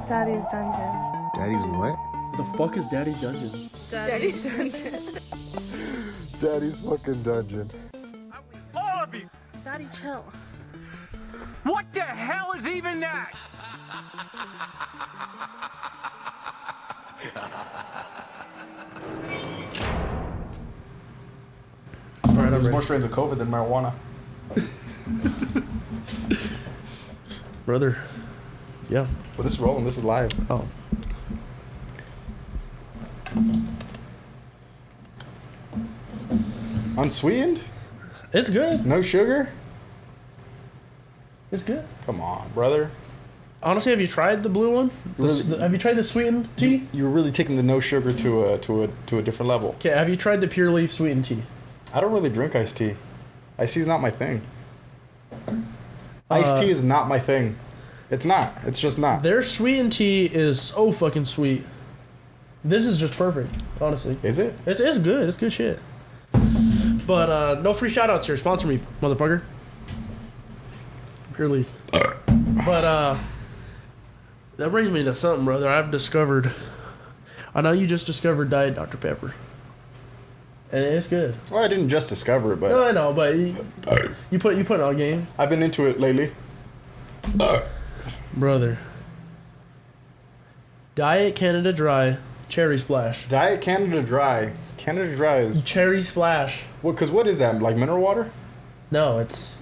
Daddy's Dungeon. Daddy's what? The fuck is Daddy's Dungeon? Daddy's Dungeon. Daddy's fucking dungeon. All of you! Daddy, chill. What the hell is even that? Alright, There's more strains of COVID than marijuana. Brother. Yeah. Well, this is rolling. This is live. Oh. Unsweetened? It's good. No sugar? It's good. Come on, brother. Honestly, have you tried the blue one? Really? Have you tried the sweetened tea? You're really taking the no sugar to a different level. Okay, have you tried the pure leaf sweetened tea? I don't really drink iced tea. Iced tea is not my thing. Iced tea is not my thing. It's not. It's just not. Their sweetened tea is so fucking sweet. This is just perfect, honestly. Is it? It's good. It's good shit. But no free shoutouts here. Sponsor me, motherfucker. Pure leaf. But that brings me to something, brother. I've discovered. I know you just discovered Diet Dr. Pepper. And it's good. Well, I didn't just discover it, but No, I know, but you put it on game. I've been into it lately. Brother. Diet Canada Dry Cherry Splash. Diet Canada Dry. Canada Dry is Cherry Splash. Because what is that? Like mineral water? No, it's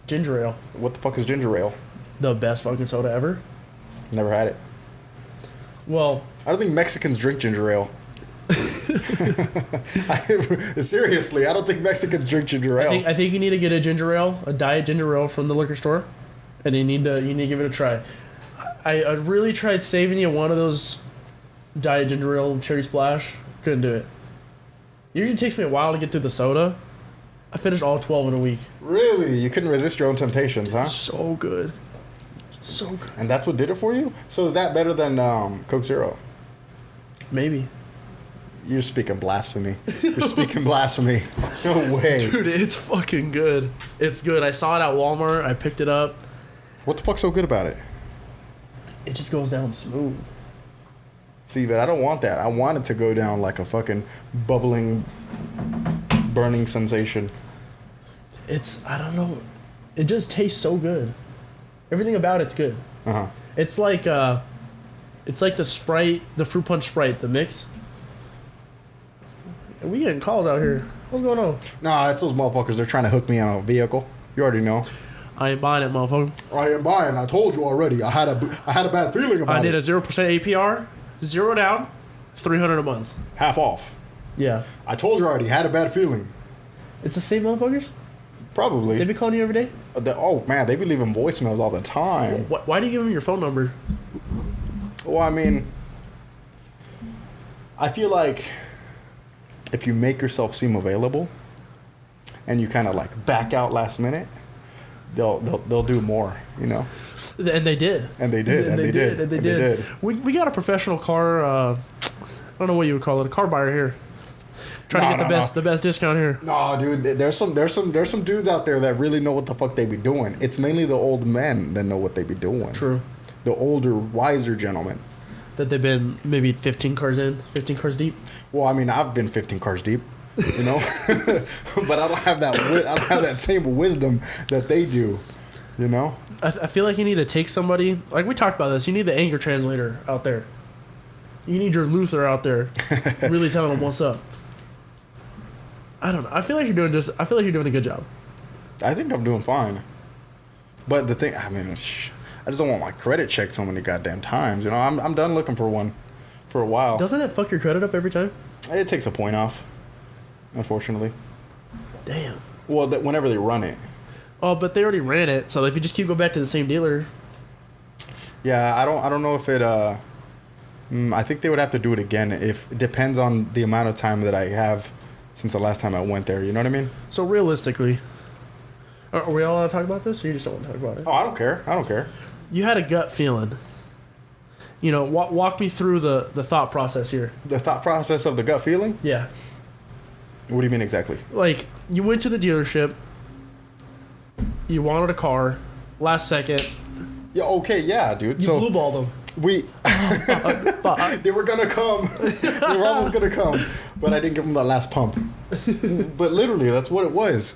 ginger ale. What the fuck is ginger ale? The best fucking soda ever. Never had it. Well, I don't think Mexicans drink ginger ale. Seriously, I don't think Mexicans drink ginger ale. I think you need to get a ginger ale, a diet ginger ale from the liquor store, and you need to give it a try. I really tried saving you one of those diet ginger ale cherry splash. Couldn't do it. Usually takes me a while to get through the soda. I finished all 12 in a week. Really? You couldn't resist your own temptations, huh? So good. So good. And that's what did it for you? So is that better than Coke Zero? Maybe. You're speaking blasphemy. You're speaking blasphemy. No way. Dude, it's fucking good. It's good. I saw it at Walmart. I picked it up. What the fuck's so good about it? It just goes down smooth. See, but I don't want that. I want it to go down like a fucking bubbling, burning sensation. I don't know. It just tastes so good. Everything about it's good. Uh-huh. It's like the Sprite, the fruit punch Sprite, the mix. We getting calls out here. What's going on? Nah, it's those motherfuckers. They're trying to hook me on a vehicle. You already know. I ain't buying it, motherfucker. I am buying. I told you already. I had a bad feeling about it. I did a 0% APR, 0 down, $300 a month. Half off. Yeah. I told you already. Had a bad feeling. It's the same motherfuckers? Probably. They be calling you every day? Oh, man. They be leaving voicemails all the time. Why do you give them your phone number? Well, I mean, I feel like if you make yourself seem available and you kind of like back out last minute, they'll do more, you know? And they did. And they did. And they did. And they did. We got a professional car, I don't know what you would call it, a car buyer here. Trying to get the best discount here. No, dude, there's some dudes out there that really know what the fuck they be doing. It's mainly the old men that know what they be doing. True. The older, wiser gentlemen. That they've been maybe 15 cars deep. Well, I mean, I've been 15 cars deep, you know, but I don't have that. I don't have that same wisdom that they do, you know. I feel like you need to take somebody, like we talked about this. You need the anger translator out there. You need your Luther out there, really telling them what's up. I don't know. I feel like you're doing a good job. I think I'm doing fine, but the thing, I mean, I just don't want my credit checked so many goddamn times. You know, I'm done looking for one for a while. Doesn't it fuck your credit up every time? It takes a point off, unfortunately. Damn. Well, whenever they run it. Oh, but they already ran it, so if you just keep going back to the same dealer. Yeah, I don't know if it. I think they would have to do it again. If it depends on the amount of time that I have since the last time I went there. You know what I mean? So realistically, are we all allowed to talk about this, or you just don't want to talk about it? Oh, I don't care. I don't care. You had a gut feeling. You know, walk me through the thought process here. The thought process of the gut feeling? Yeah. What do you mean exactly? Like, you went to the dealership. You wanted a car. Last second, Yeah, okay, yeah, dude. You So blue balled them. we Fuck. they were gonna come. They were almost gonna come, but I didn't give them that last pump. But literally, that's what it was.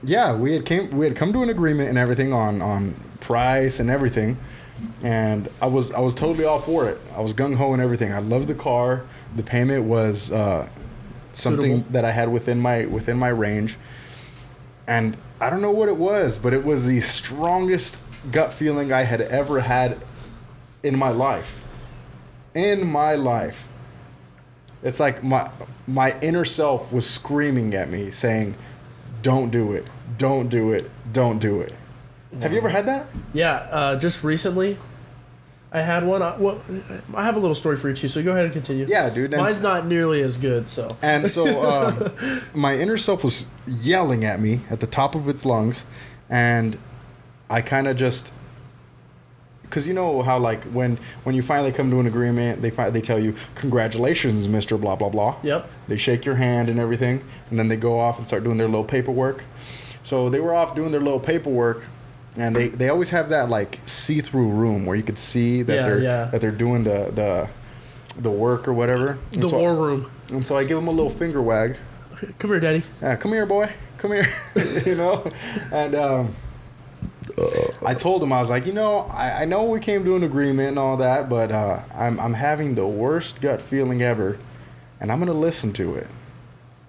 Yeah, we had come to an agreement and everything on price and everything, and I was totally all for it. I was gung ho and everything. I loved the car. The payment was something Suitable. that I had within my range, and I don't know what it was, but it was the strongest gut feeling I had ever had in my life. In my life. It's like my inner self was screaming at me saying, don't do it. Don't do it. Don't do it. Have you ever had that? Yeah, just recently, I had one. I have a little story for you too, so go ahead and continue. Yeah, dude. And Mine's not nearly as good, so. And so my inner self was yelling at me at the top of its lungs, and I kind of just, because you know how like when you finally come to an agreement, they tell you congratulations, Mr. Blah blah blah. Yep. They shake your hand and everything, and then they go off and start doing their little paperwork. So they were off doing their little paperwork, and they always have that like see-through room where you could see that they're doing the work or whatever. The war room. And so I give them a little finger wag. Come here, Daddy. Yeah, come here, boy. Come here. You know? And I told him, I was like, you know, I know we came to an agreement and all that, but I'm having the worst gut feeling ever, and I'm going to listen to it.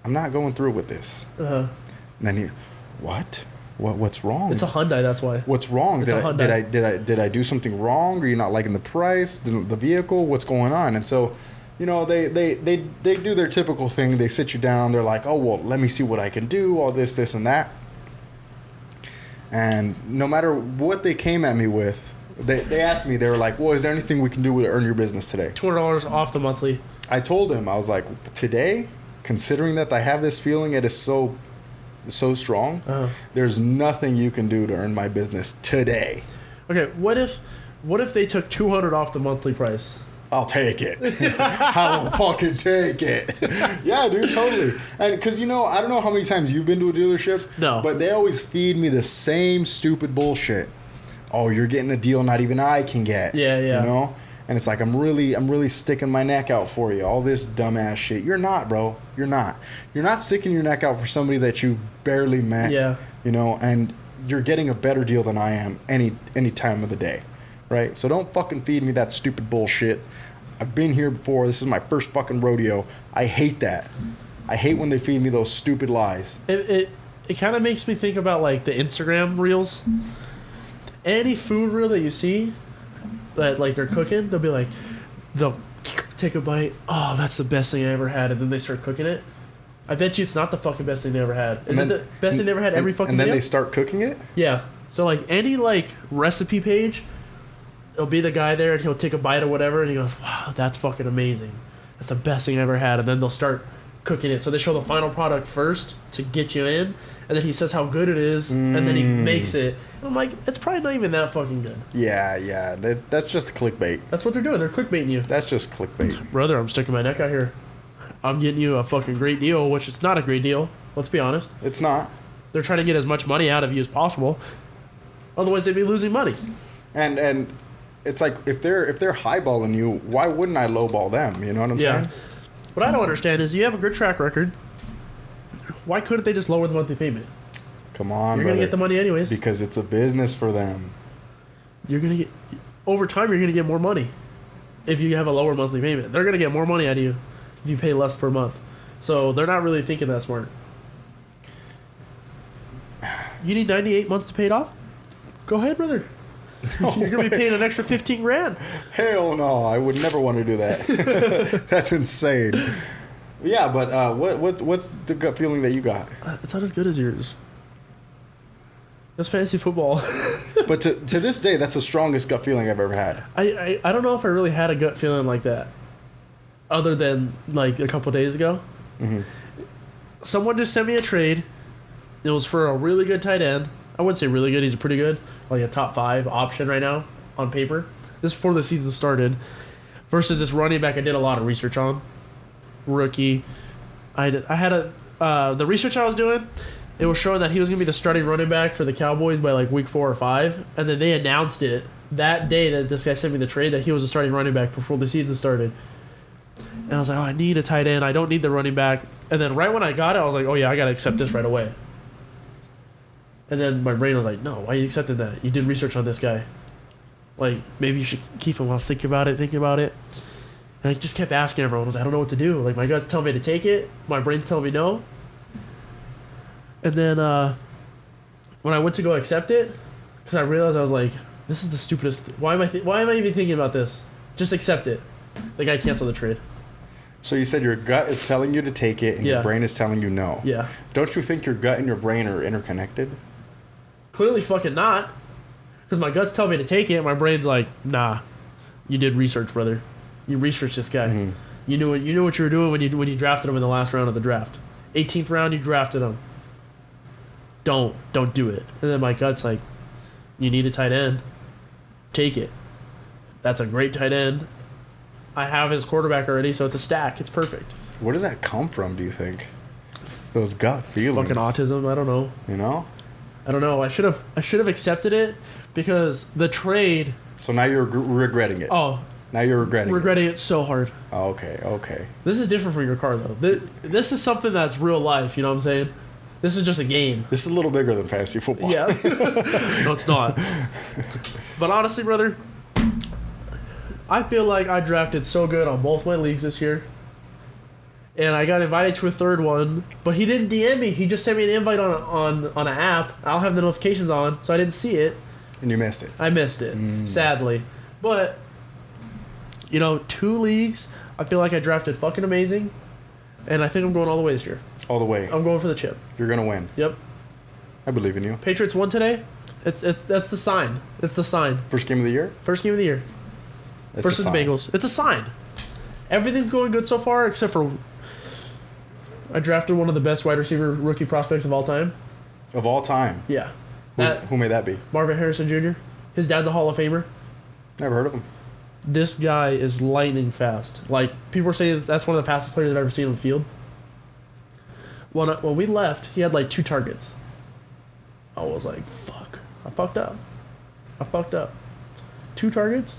I'm not going through with this. Uh-huh. And then what's wrong? It's a Hyundai, that's why. What's wrong? It's a Hyundai. Did I do something wrong? Are you not liking the price, the vehicle? What's going on? And so, you know, they do their typical thing. They sit you down. They're like, oh well, let me see what I can do. All this, and that. And no matter what they came at me with, they asked me. They were like, well, is there anything we can do to earn your business today? $200 off the monthly. I told him, I was like, today, considering that I have this feeling, it is so strong. Uh-huh. There's nothing you can do to earn my business today. Okay, what if they took $200 off the monthly price? I'll take it. I will fucking take it. Yeah, dude, totally. And because, you know, I don't know how many times you've been to a dealership. No. But they always feed me the same stupid bullshit. Oh, you're getting a deal not even I can get. Yeah. You know? And it's like, I'm really sticking my neck out for you. All this dumbass shit. You're not, bro. You're not. You're not sticking your neck out for somebody that you barely met. Yeah. You know, and you're getting a better deal than I am any time of the day. Right? So don't fucking feed me that stupid bullshit. I've been here before. This is my first fucking rodeo. I hate that. I hate when they feed me those stupid lies. It kind of makes me think about like the Instagram reels. Any food reel that you see that like they're cooking, they'll take a bite. Oh, that's the best thing I ever had, and then they start cooking it. I bet you it's not the fucking best thing they ever had. Is it the best thing they ever had every fucking And then day? they start cooking it? Yeah. So like any like recipe page, it'll be the guy there and he'll take a bite or whatever and he goes, wow, that's fucking amazing. That's the best thing I ever had. And then they'll start cooking it. So they show the final product first to get you in, and then he says how good it is, and then he makes it. And I'm like, it's probably not even that fucking good. Yeah. That's just clickbait. That's what they're doing. They're clickbaiting you. That's just clickbait. Brother, I'm sticking my neck out here. I'm getting you a fucking great deal, which it's not a great deal. Let's be honest. It's not. They're trying to get as much money out of you as possible. Otherwise, they'd be losing money. And it's like if they're highballing you, why wouldn't I lowball them? You know what I'm saying? What I don't understand is you have a good track record. Why couldn't they just lower the monthly payment? Come on, You're going to get the money anyways. Because it's a business for them. You're going to get... Over time, you're going to get more money if you have a lower monthly payment. They're going to get more money out of you if you pay less per month. So they're not really thinking that smart. You need 98 months to pay it off? Go ahead, brother. You're going to be paying an extra 15 grand. Hell no, I would never want to do that. That's insane. Yeah, but what's the gut feeling that you got? It's not as good as yours. That's fantasy football. But to this day, that's the strongest gut feeling I've ever had. I don't know if I really had a gut feeling like that. Other than like a couple days ago. Mm-hmm. Someone just sent me a trade. It was for a really good tight end. I wouldn't say really good. He's pretty good. Like a top 5 option right now on paper. This is before the season started. Versus this running back I did a lot of research on. Rookie. The research I was doing, it was showing that he was going to be the starting running back for the Cowboys by like week 4 or 5. And then they announced it that day that this guy sent me the trade that he was a starting running back before the season started. And I was like, oh, I need a tight end. I don't need the running back. And then right when I got it, I was like, oh, yeah, I got to accept this right away. And then my brain was like, no, why are you accepting that? You did research on this guy. Like, maybe you should keep him. I was thinking about it. And I just kept asking everyone. I was like, I don't know what to do. Like, my gut's telling me to take it. My brain's telling me no. And then when I went to go accept it, because I realized I was like, this is the stupidest. Why am I even thinking about this? Just accept it. The guy canceled the trade. So you said your gut is telling you to take it, and Yeah. your brain is telling you no. Yeah. Don't you think your gut and your brain are interconnected? Clearly fucking not. Because my gut's telling me to take it. My brain's like, nah. You did research, brother. You researched this guy. Mm-hmm. You knew what you were doing when you drafted him in the last round of the draft. 18th round, you drafted him. Don't do it. And then my gut's like, you need a tight end. Take it. That's a great tight end. I have his quarterback already, so it's a stack. It's perfect. Where does that come from, do you think? Those gut feelings. Fucking autism. I don't know. You know? I don't know. I should have accepted it because the trade. So now you're regretting it. Oh, Now you're regretting it so hard. Oh, okay. This is different from your car though. This is something that's real life. You know what I'm saying? This is just a game. This is a little bigger than fantasy football. Yeah. No, it's not. But honestly, brother, I feel like I drafted so good on both my leagues this year. And I got invited to a third one, but he didn't DM me. He just sent me an invite on an app. I'll have the notifications on, so I didn't see it. And you missed it. I missed it, sadly. But, 2 leagues, I feel like I drafted fucking amazing. And I think I'm going all the way this year. All the way. I'm going for the chip. You're going to win. Yep. I believe in you. Patriots won today. That's the sign. It's the sign. First game of the year? First game of the year. That's Versus the a sign. Bengals. It's a sign. Everything's going good so far, except for I drafted one of the best wide receiver rookie prospects of all time. Of all time. Yeah. Who may that be? Marvin Harrison Jr. His dad's a Hall of Famer. Never heard of him. This guy is lightning fast. Like, people are saying that's one of the fastest players I've ever seen on the field. When we left, he had like 2 targets. I was like, fuck. I fucked up. 2 targets?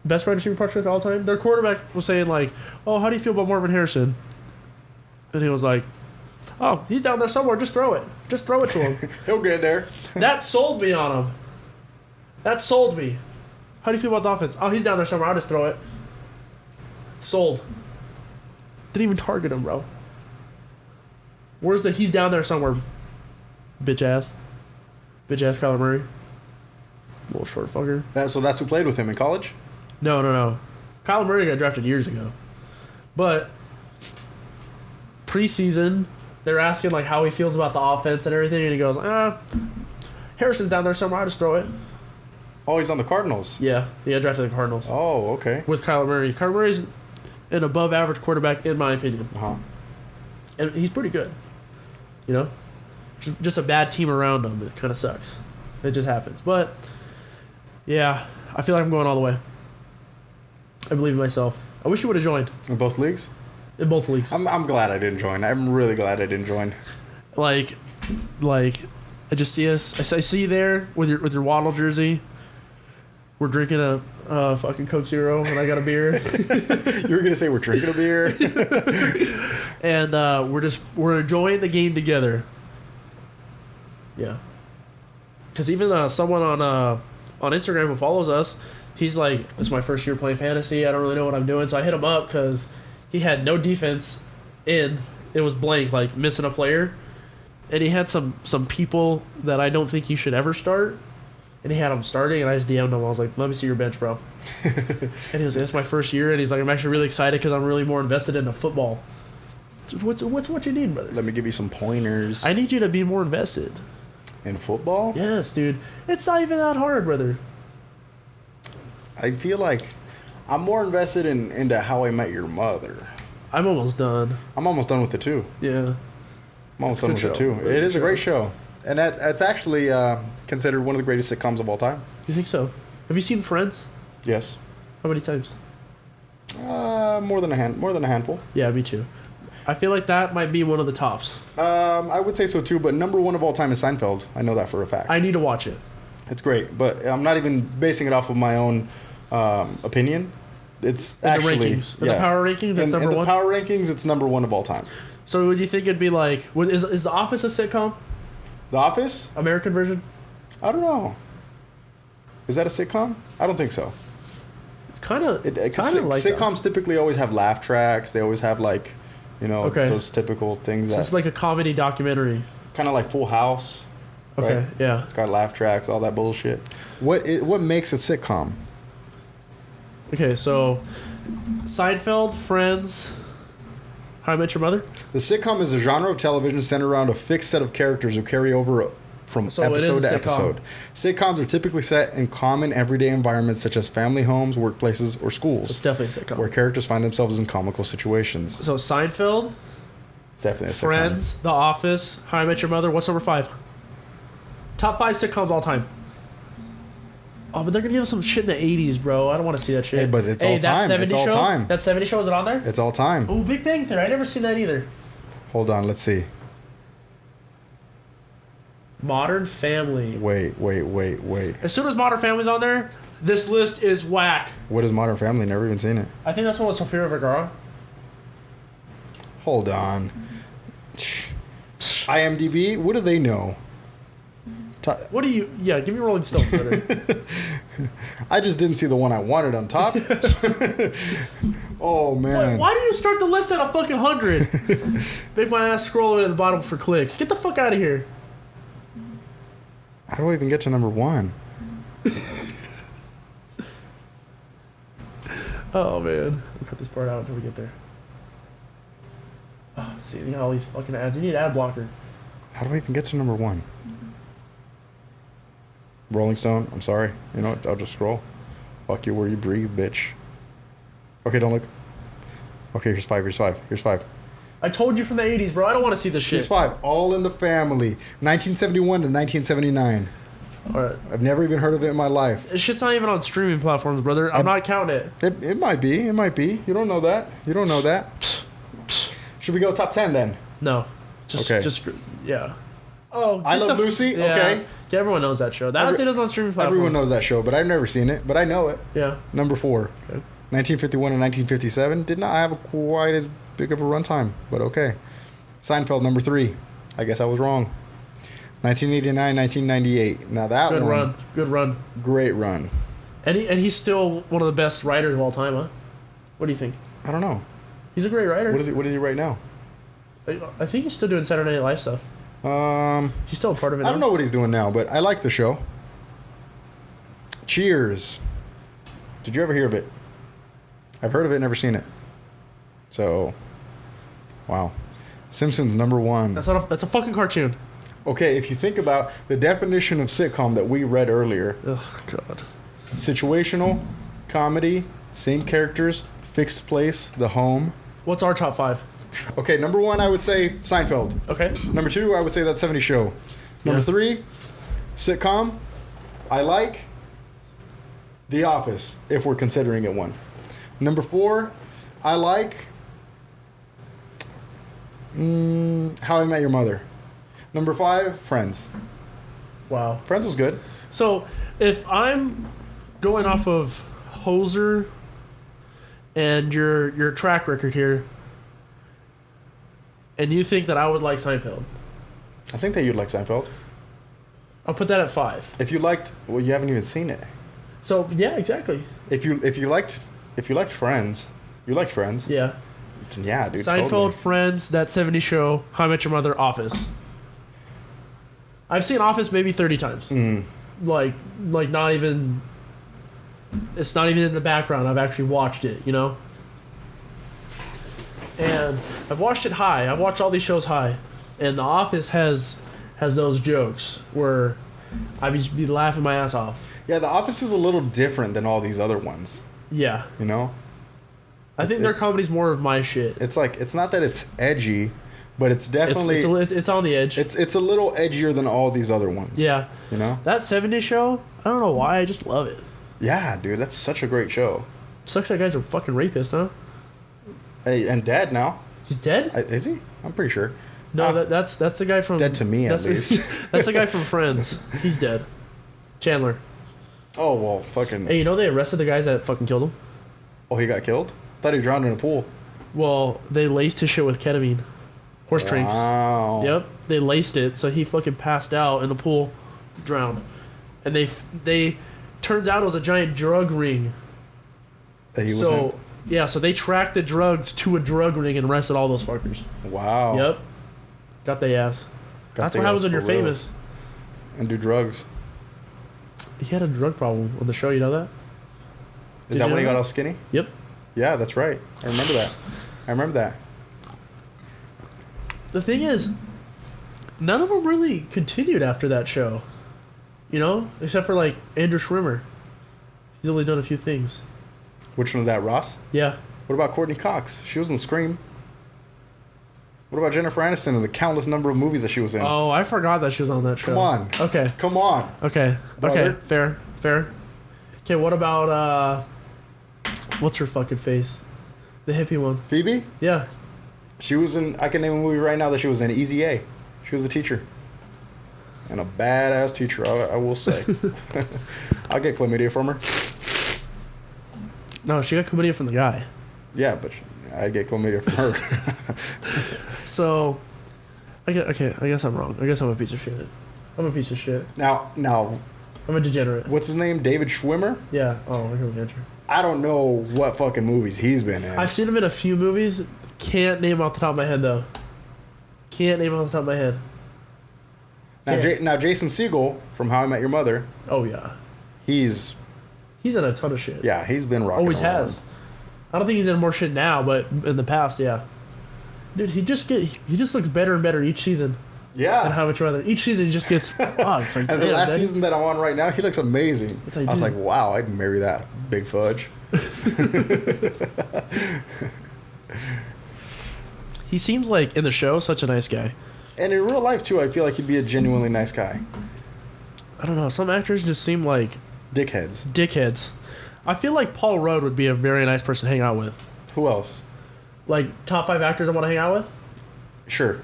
Best wide receiver prospect of all time? Their quarterback was saying like, oh, how do you feel about Marvin Harrison? And he was like, oh, he's down there somewhere. Just throw it. Just throw it to him. He'll get there. That sold me on him. That sold me. How do you feel about the offense? Oh, he's down there somewhere. I'll just throw it. Sold. Didn't even target him, bro. Where's the he's down there somewhere, bitch ass? Bitch ass Kyler Murray. Little short fucker. So that's who played with him in college? No. Kyler Murray got drafted years ago. But preseason, they're asking like how he feels about the offense and everything, and he goes, Harrison's down there somewhere, I'll just throw it. Oh, he's on the Cardinals. Yeah, he got drafted the Cardinals. Oh, okay. With Kyler Murray. Kyler Murray's an above average quarterback in my opinion. Uh-huh. And he's pretty good. Just a bad team around him. It kind of sucks. It just happens. But yeah, I feel like I'm going all the way. I believe in myself. I wish you would have joined In both leagues? in both leagues. I'm glad I didn't join. I'm really glad I didn't join. Like I just see us. I see you there with your Waddle jersey. We're drinking a fucking Coke Zero, and I got a beer. You were going to say we're drinking a beer? And we're enjoying the game together. Yeah. Because even someone on Instagram who follows us, he's like, "It's my first year playing fantasy. I don't really know what I'm doing." So I hit him up because he had no defense in. It was blank, like missing a player, and he had some people that I don't think you should ever start. And he had him starting, and I just DM'd him. I was like, "Let me see your bench, bro." And he was like, "It's my first year," and he's like, "I'm actually really excited because I'm really more invested in the football." So what's what you need, brother? Let me give you some pointers. I need you to be more invested. In football? Yes, dude. It's not even that hard, brother. I feel like I'm more invested into How I Met Your Mother. I'm almost done. I'm almost done with it too. Yeah. I'm almost It's a done good with it show. too. Really It good is a show. great show. And that's actually considered one of the greatest sitcoms of all time. You think so? Have you seen Friends? Yes. How many times? More than a handful. Yeah, me too. I feel like that might be one of the tops. I would say so too, but number one of all time is Seinfeld. I know that for a fact. I need to watch it. It's great, but I'm not even basing it off of my own opinion. It's In actually the rankings. In the power rankings, it's number in one? the power rankings, it's number one of all time. So would you think it'd be like, is The Office a sitcom? The Office? American version? I don't know. Is that a sitcom? I don't think so. It's kind of like sitcoms typically always have laugh tracks. They always have like, Okay. those typical things. So it's like a comedy documentary. Kind of like Full House. Okay, right? yeah. It's got laugh tracks, all that bullshit. What makes a sitcom? Okay, so Seinfeld, Friends, How I Met Your Mother. The sitcom is a genre of television centered around a fixed set of characters who carry over from So it is episode a to sitcom. episode. Sitcoms are typically set in common everyday environments such as family homes, workplaces, or It's schools, definitely a sitcom. where characters find themselves in comical situations. So Seinfeld, It's definitely a sitcom. Friends, The Office, How I Met Your Mother. What's number 5? Top 5 sitcoms all time. Oh, but they're gonna give us some shit in the 80s, bro. I don't want to see that shit. Hey, but it's all that time. 70 It's all show? time. That 70 show, is it on there? It's all time. Oh, Big Bang Theory. I never seen that either. Hold on, let's see. Modern Family. Wait. As soon as Modern Family's on there, this list is whack. What is Modern Family? Never even seen it. I think that's one with Sofia Vergara. Hold on. IMDb, what do they know? What do you... Yeah, give me Rolling Stone. Brother. I just didn't see the one I wanted on top. Oh, man. Why do you start the list at a fucking 100? Make my ass scroll over to the bottom for clicks. Get the fuck out of here. How do I even get to number one? Oh, man. We'll cut this part out until we get there. Oh, see, you know all these fucking ads. You need ad blocker. How do I even get to number one? Rolling Stone, I'm sorry. You know what? I'll just scroll. Fuck you where you breathe, bitch. Okay, don't look. Okay, here's 5. Here's 5. I told you from the 80s, bro. I don't want to see this shit. Here's 5. All in the Family. 1971 to 1979. All right. I've never even heard of it in my life. This shit's not even on streaming platforms, brother. I'm not counting it. It might be. It might be. You don't know that. You don't know that. Should we go top 10 then? No. Okay. Yeah. Oh, I get Love Lucy? Yeah. Okay. Yeah, everyone knows that show. That it is on streaming platforms. Everyone knows that show, but I've never seen it. But I know it. Yeah. Number 4. Okay. 1951 and 1957 did not have quite as big of a runtime, but okay. Seinfeld, number 3. I guess I was wrong. 1989, 1998. Now that Good one. run. Good run. Great run. And he's still one of the best writers of all time, huh? What do you think? I don't know. He's a great writer. What is he right now? I think he's still doing Saturday Night Live stuff. He's still a part of it. I don't know what he's doing now, but I like the show. Cheers. Did you ever hear of it? I've heard of it, never seen it. So, wow. Simpsons, number 1. That's a fucking cartoon. Okay, if you think about the definition of sitcom that we read earlier, Oh God. situational, comedy, same characters, fixed place, the home. What's our top 5? Okay, number 1, I would say Seinfeld. Okay. Number 2, I would say That 70 Show. Number Yeah. 3, sitcom. I like The Office, if we're considering it one. Number 4, I like How I Met Your Mother. Number 5, Friends. Wow. Friends was good. So if I'm going off of Hoser and your track record here, and you think that I would like Seinfeld, I think that you'd like Seinfeld. I'll put that at 5. If you liked, well, you haven't even seen it. So yeah, exactly. If you liked Friends, you liked Friends. Yeah. Then yeah, dude. Seinfeld, totally. Friends, That 70 Show, How I Met Your Mother, Office. I've seen Office maybe 30 times. Like not even. It's not even in the background. I've actually watched it, you know. And I've watched it high. I've watched all these shows high, and The Office has those jokes where I'd be laughing my ass off. Yeah, The Office is a little different than all these other ones. Yeah, You know, I think their comedy's more of my shit. it's like it's not that it's edgy, but it's definitely It's on the edge. it's a little edgier than all these other ones. Yeah, You know. that 70s show. I don't know why. I just love it. Yeah, dude, that's such a great show. Sucks that guy's a fucking rapist, huh? Hey, and Dad now. He's dead? Is he? I'm pretty sure. No, that's the guy from... Dead to me, at that's least. That's the guy from Friends. He's dead. Chandler. Oh, well, fucking... Hey, you know they arrested the guys that fucking killed him? Oh, he got killed? Thought he drowned in a pool. Well, they laced his shit with ketamine. Horse drinks. Wow. Yep. They laced it, so he fucking passed out in the pool, drowned. And they turned out it was a giant drug ring. That he was So, yeah, so they tracked the drugs to a drug ring and arrested all those fuckers. in? Wow. Yep. Got they ass. Got That's they what happens ass when you're for real. famous. And do drugs. He had a drug problem on the show, you know that? Is Did that you when he know got that? all skinny? Yep. Yeah, that's right. I remember that. The thing is, none of them really continued after that show. You know? Except for, like, Andrew Schwimmer. He's only done a few things. Which one was that, Ross? Yeah. What about Courtney Cox? She was in Scream. What about Jennifer Aniston and the countless number of movies that she was in? Oh, I forgot that she was on that show. Come on. Okay. Come on. Okay. Brother. Okay. Fair. Okay, what about, what's her fucking face? The hippie one. Phoebe? Yeah. She was in... I can name a movie right now that she was in. Easy A. She was a teacher. And a badass teacher, I will say. I'll get chlamydia from her. No, she got chlamydia from the guy. Yeah, but I'd get chlamydia from her. So, I guess I'm wrong. I guess I'm a piece of shit. I'm a piece of shit. Now, I'm a degenerate. what's his name? David Schwimmer? Yeah. Oh, I can answer. I don't know what fucking movies he's been in. I've seen him in a few movies. Can't name off the top of my head though. Can't name off the top of my head. Now, Jason Segel from How I Met Your Mother, Oh yeah. he's He's in a ton of shit. he's been rocking. Always around. has. I don't think he's in more shit now, but in the past, yeah. Dude, he just looks better and better each season. Yeah. And how much rather each season he just gets. Oh, it's like, And the damn, last Daddy. season that I'm on right now, he looks amazing. It's like, I was dude. like, wow, I'd marry that big fudge. He seems like in the show such a nice guy. And in real life too, I feel like he'd be a genuinely nice guy. I don't know. Some actors just seem like Dickheads. dickheads. I feel like Paul Rudd would be a very nice person to hang out with. Who else? Like top 5 actors I want to hang out with. Sure.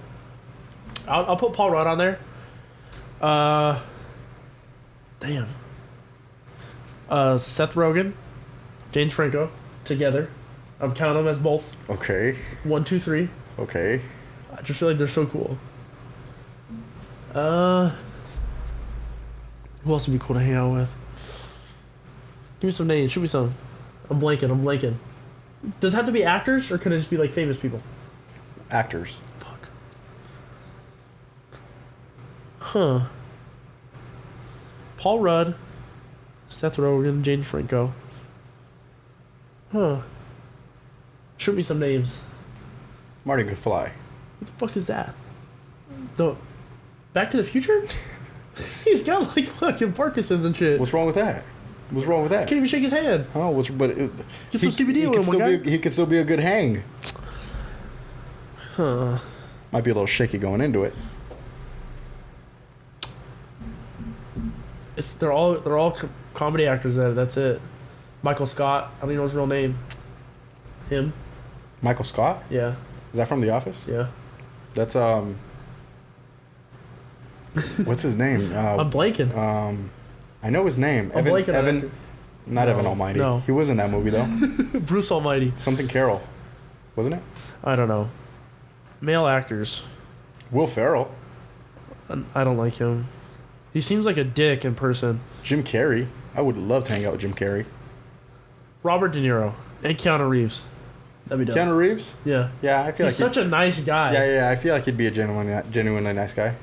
I'll put Paul Rudd on there. Damn. Seth Rogen, James Franco, together. I'm counting them as both. Okay. 1, 2, 3. Okay. I just feel like they're so cool. Who else would be cool to hang out with? Give me some names. Shoot me some. I'm blanking. Does it have to be actors, or could it just be like famous people? Actors. Fuck. Huh. Paul Rudd, Seth Rogen, James Franco. Huh. Shoot me some names. Marty McFly. What the fuck is that? The Back to the Future? He's got like fucking Parkinson's and shit. What's wrong with that? What's wrong with that? Can't even shake his hand. Oh, Get some CBD with him, my guy. He could still be a good hang. Huh. Might be a little shaky going into it. They're all comedy actors. That's it. Michael Scott. I don't even know his real name. Him. Michael Scott? Yeah. Is that from The Office? Yeah. That's what's his name? I'm blanking. I know his name. I'm blanking on Evan. that. Not No, Evan Almighty. no. He was in that movie though. Bruce Almighty. Something Carroll, wasn't it? I don't know. Male actors. Will Ferrell, I don't like him. He seems like a dick in person. Jim Carrey. I would love to hang out with Jim Carrey. Robert De Niro and Keanu Reeves. That'd be dope. Keanu Reeves. Yeah. Yeah, I feel He's like such a nice guy. yeah. I feel like he'd be a genuinely nice guy.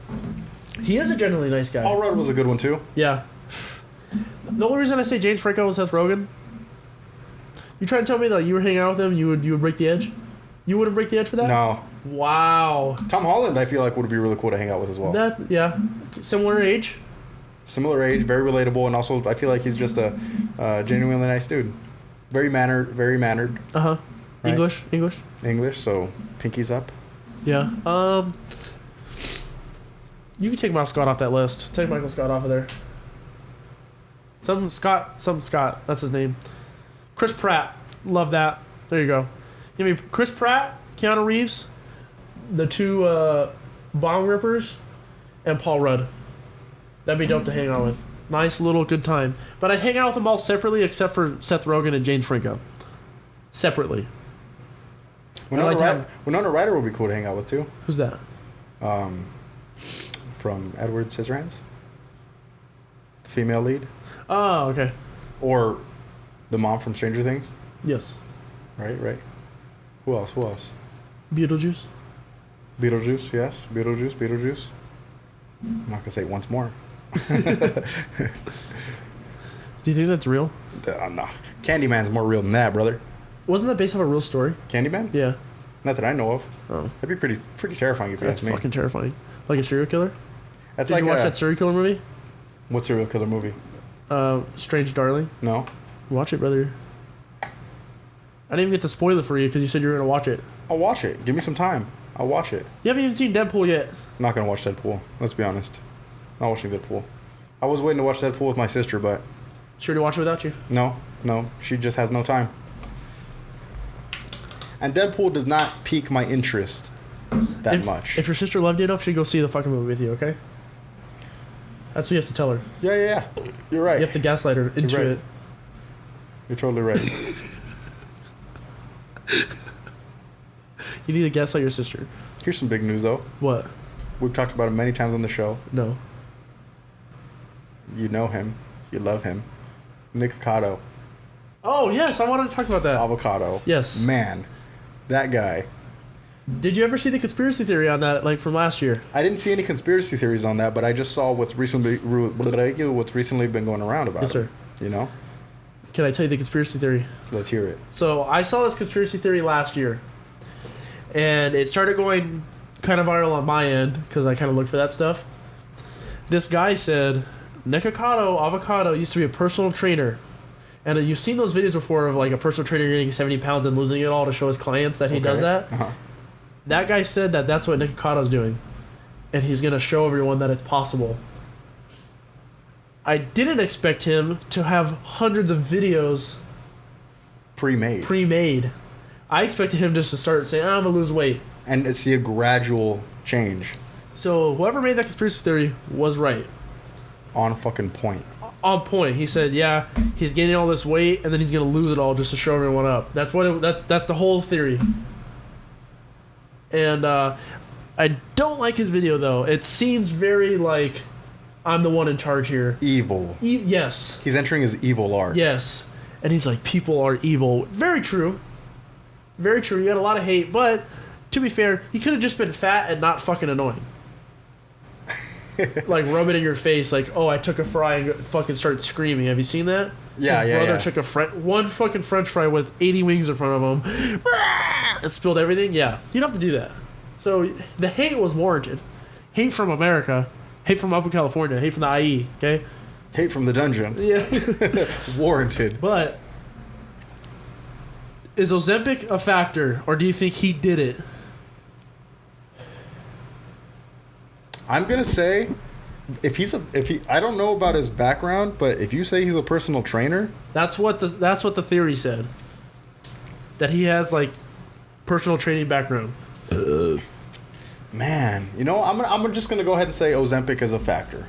He is a genuinely nice guy. Paul Rudd was a good one too. Yeah. The only reason I say James Franco and Seth Rogen, you trying to tell me that you were hanging out with him, you would break the edge? You wouldn't break the edge for that? No, Wow. Tom Holland. I feel like would be really cool to hang out with as well. Yeah. Similar age. Similar age, very relatable, and also I feel like he's just a genuinely nice dude. Very mannered. Uh-huh. Right. English. So pinkies up. Yeah. You can take Michael Scott off that list. Take Michael Scott off of there. Something Scott. That's his name. Chris Pratt. Love that. There you go. Give me Chris Pratt, Keanu Reeves, the two Bong Rippers, and Paul Rudd. That'd be dope to hang out with. Nice little good time. But I'd hang out with them all separately except for Seth Rogen and James Franco. Separately. Winona Ryder would be cool to hang out with too. Who's that? From Edward Scissorhands. The female lead. Oh, okay. Or the mom from Stranger Things. Yes. Right. Who else? Beetlejuice. Beetlejuice, yes. Beetlejuice. I'm not going to say it once more. Do you think that's real? Nah. Candyman's more real than that, brother. Wasn't that based on a real story? Candyman? Yeah. Not that I know of. Oh. That'd be pretty terrifying if you That's ask me. fucking terrifying. Like a serial killer? That's Did like you watch that serial killer movie? What serial killer movie? Strange Darling. No. Watch it, brother. I didn't even get to spoil it for you because you said you were gonna watch it. I'll watch it. Give me some time. I'll watch it. You haven't even seen Deadpool yet. I'm not gonna watch Deadpool. Let's be honest. Not watching Deadpool. I was waiting to watch Deadpool with my sister, but Sure to watch it without you? no, she just has no time. And Deadpool does not pique my interest that much. If your sister loved you enough, she'd go see the fucking movie with you, okay? That's what you have to tell her. Yeah. You're right. You have to gaslight her into right. it. You're totally right. You need to gaslight your sister. Here's some big news, though. What? We've talked about him many times on the show. No. You know him. You love him. Nick Avocado. Oh, yes, I wanted to talk about that. Avocado. Yes. Man, that guy. Did you ever see the conspiracy theory on that, like, from last year? I didn't see any conspiracy theories on that, but I just saw what's recently been going around about Yes, sir. him. You know? Can I tell you the conspiracy theory? Let's hear it. So I saw this conspiracy theory last year, and it started going kind of viral on my end because I kind of looked for that stuff. This guy said Nick Avocado used to be a personal trainer, and you've seen those videos before of like a personal trainer getting 70 pounds and losing it all to show his clients that he does that. Uh-huh. That guy said that that's what Nick Avocado's doing, and he's gonna show everyone that it's possible. I didn't expect him to have hundreds of videos pre-made. I expected him just to start saying, I'm gonna lose weight. And see a gradual change. So whoever made that conspiracy theory was right. On fucking point. On point. He said, yeah, he's gaining all this weight and then he's gonna lose it all just to show everyone up. That's the whole theory. And I don't like his video though. It seems very like I'm the one in charge here. Evil. Yes. He's entering his evil arc. Yes. And he's like, people are evil. Very true. Very true. You got a lot of hate, but to be fair, he could have just been fat and not fucking annoying. Like rub it in your face, like, oh, I took a fry and fucking started screaming. Have you seen that? Yeah, His yeah, brother yeah. took one fucking French fry with 80 wings in front of him, and spilled everything. Yeah, you don't have to do that. So the hate was warranted. Hate from America, hate from up in California, hate from the IE. Okay. Hate from the dungeon. Yeah. Warranted. But is Ozempic a factor, or do you think he did it? I'm gonna say, I don't know about his background, but if you say he's a personal trainer, That's what the theory said. That he has like personal training background. man, you know, I'm just gonna go ahead and say Ozempic is a factor.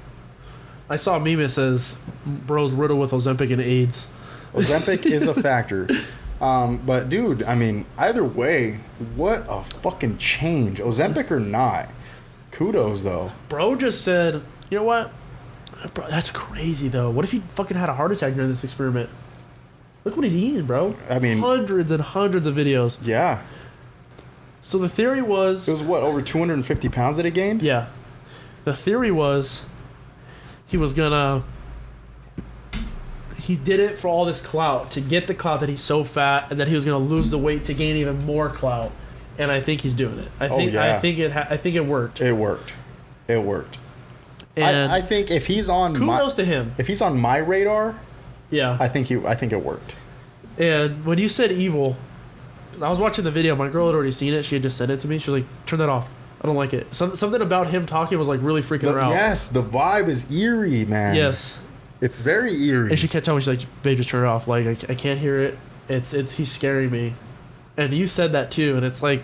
I saw a meme that says, "Bro's riddled with Ozempic and AIDS." Ozempic is a factor. But dude, I mean, either way, what a fucking change. Ozempic or not. Kudos though. Bro just said, "You know what? Bro, that's crazy though. What if he fucking had a heart attack during this experiment? Look what he's eating, bro. I mean, hundreds and hundreds of videos." Yeah. So the theory was... It was what, over 250 pounds that he gained? Yeah. The theory was he was gonna... He did it for all this clout, to get the clout that he's so fat, and that he was gonna lose the weight to gain even more clout. And I think he's doing it. I think it worked. It worked. It worked. And I think if he's on kudos to him. If he's on my radar, yeah. I think it worked. And when you said evil, I was watching the video. My girl had already seen it. She had just sent it to me. She was like, "Turn that off. I don't like it." Something about him talking was like really freaking her out. Yes, the vibe is eerie, man. Yes. It's very eerie. And she kept telling me, she's like, "Babe, just turn it off. Like, I can't hear it. He's scaring me." And you said that too. And it's like,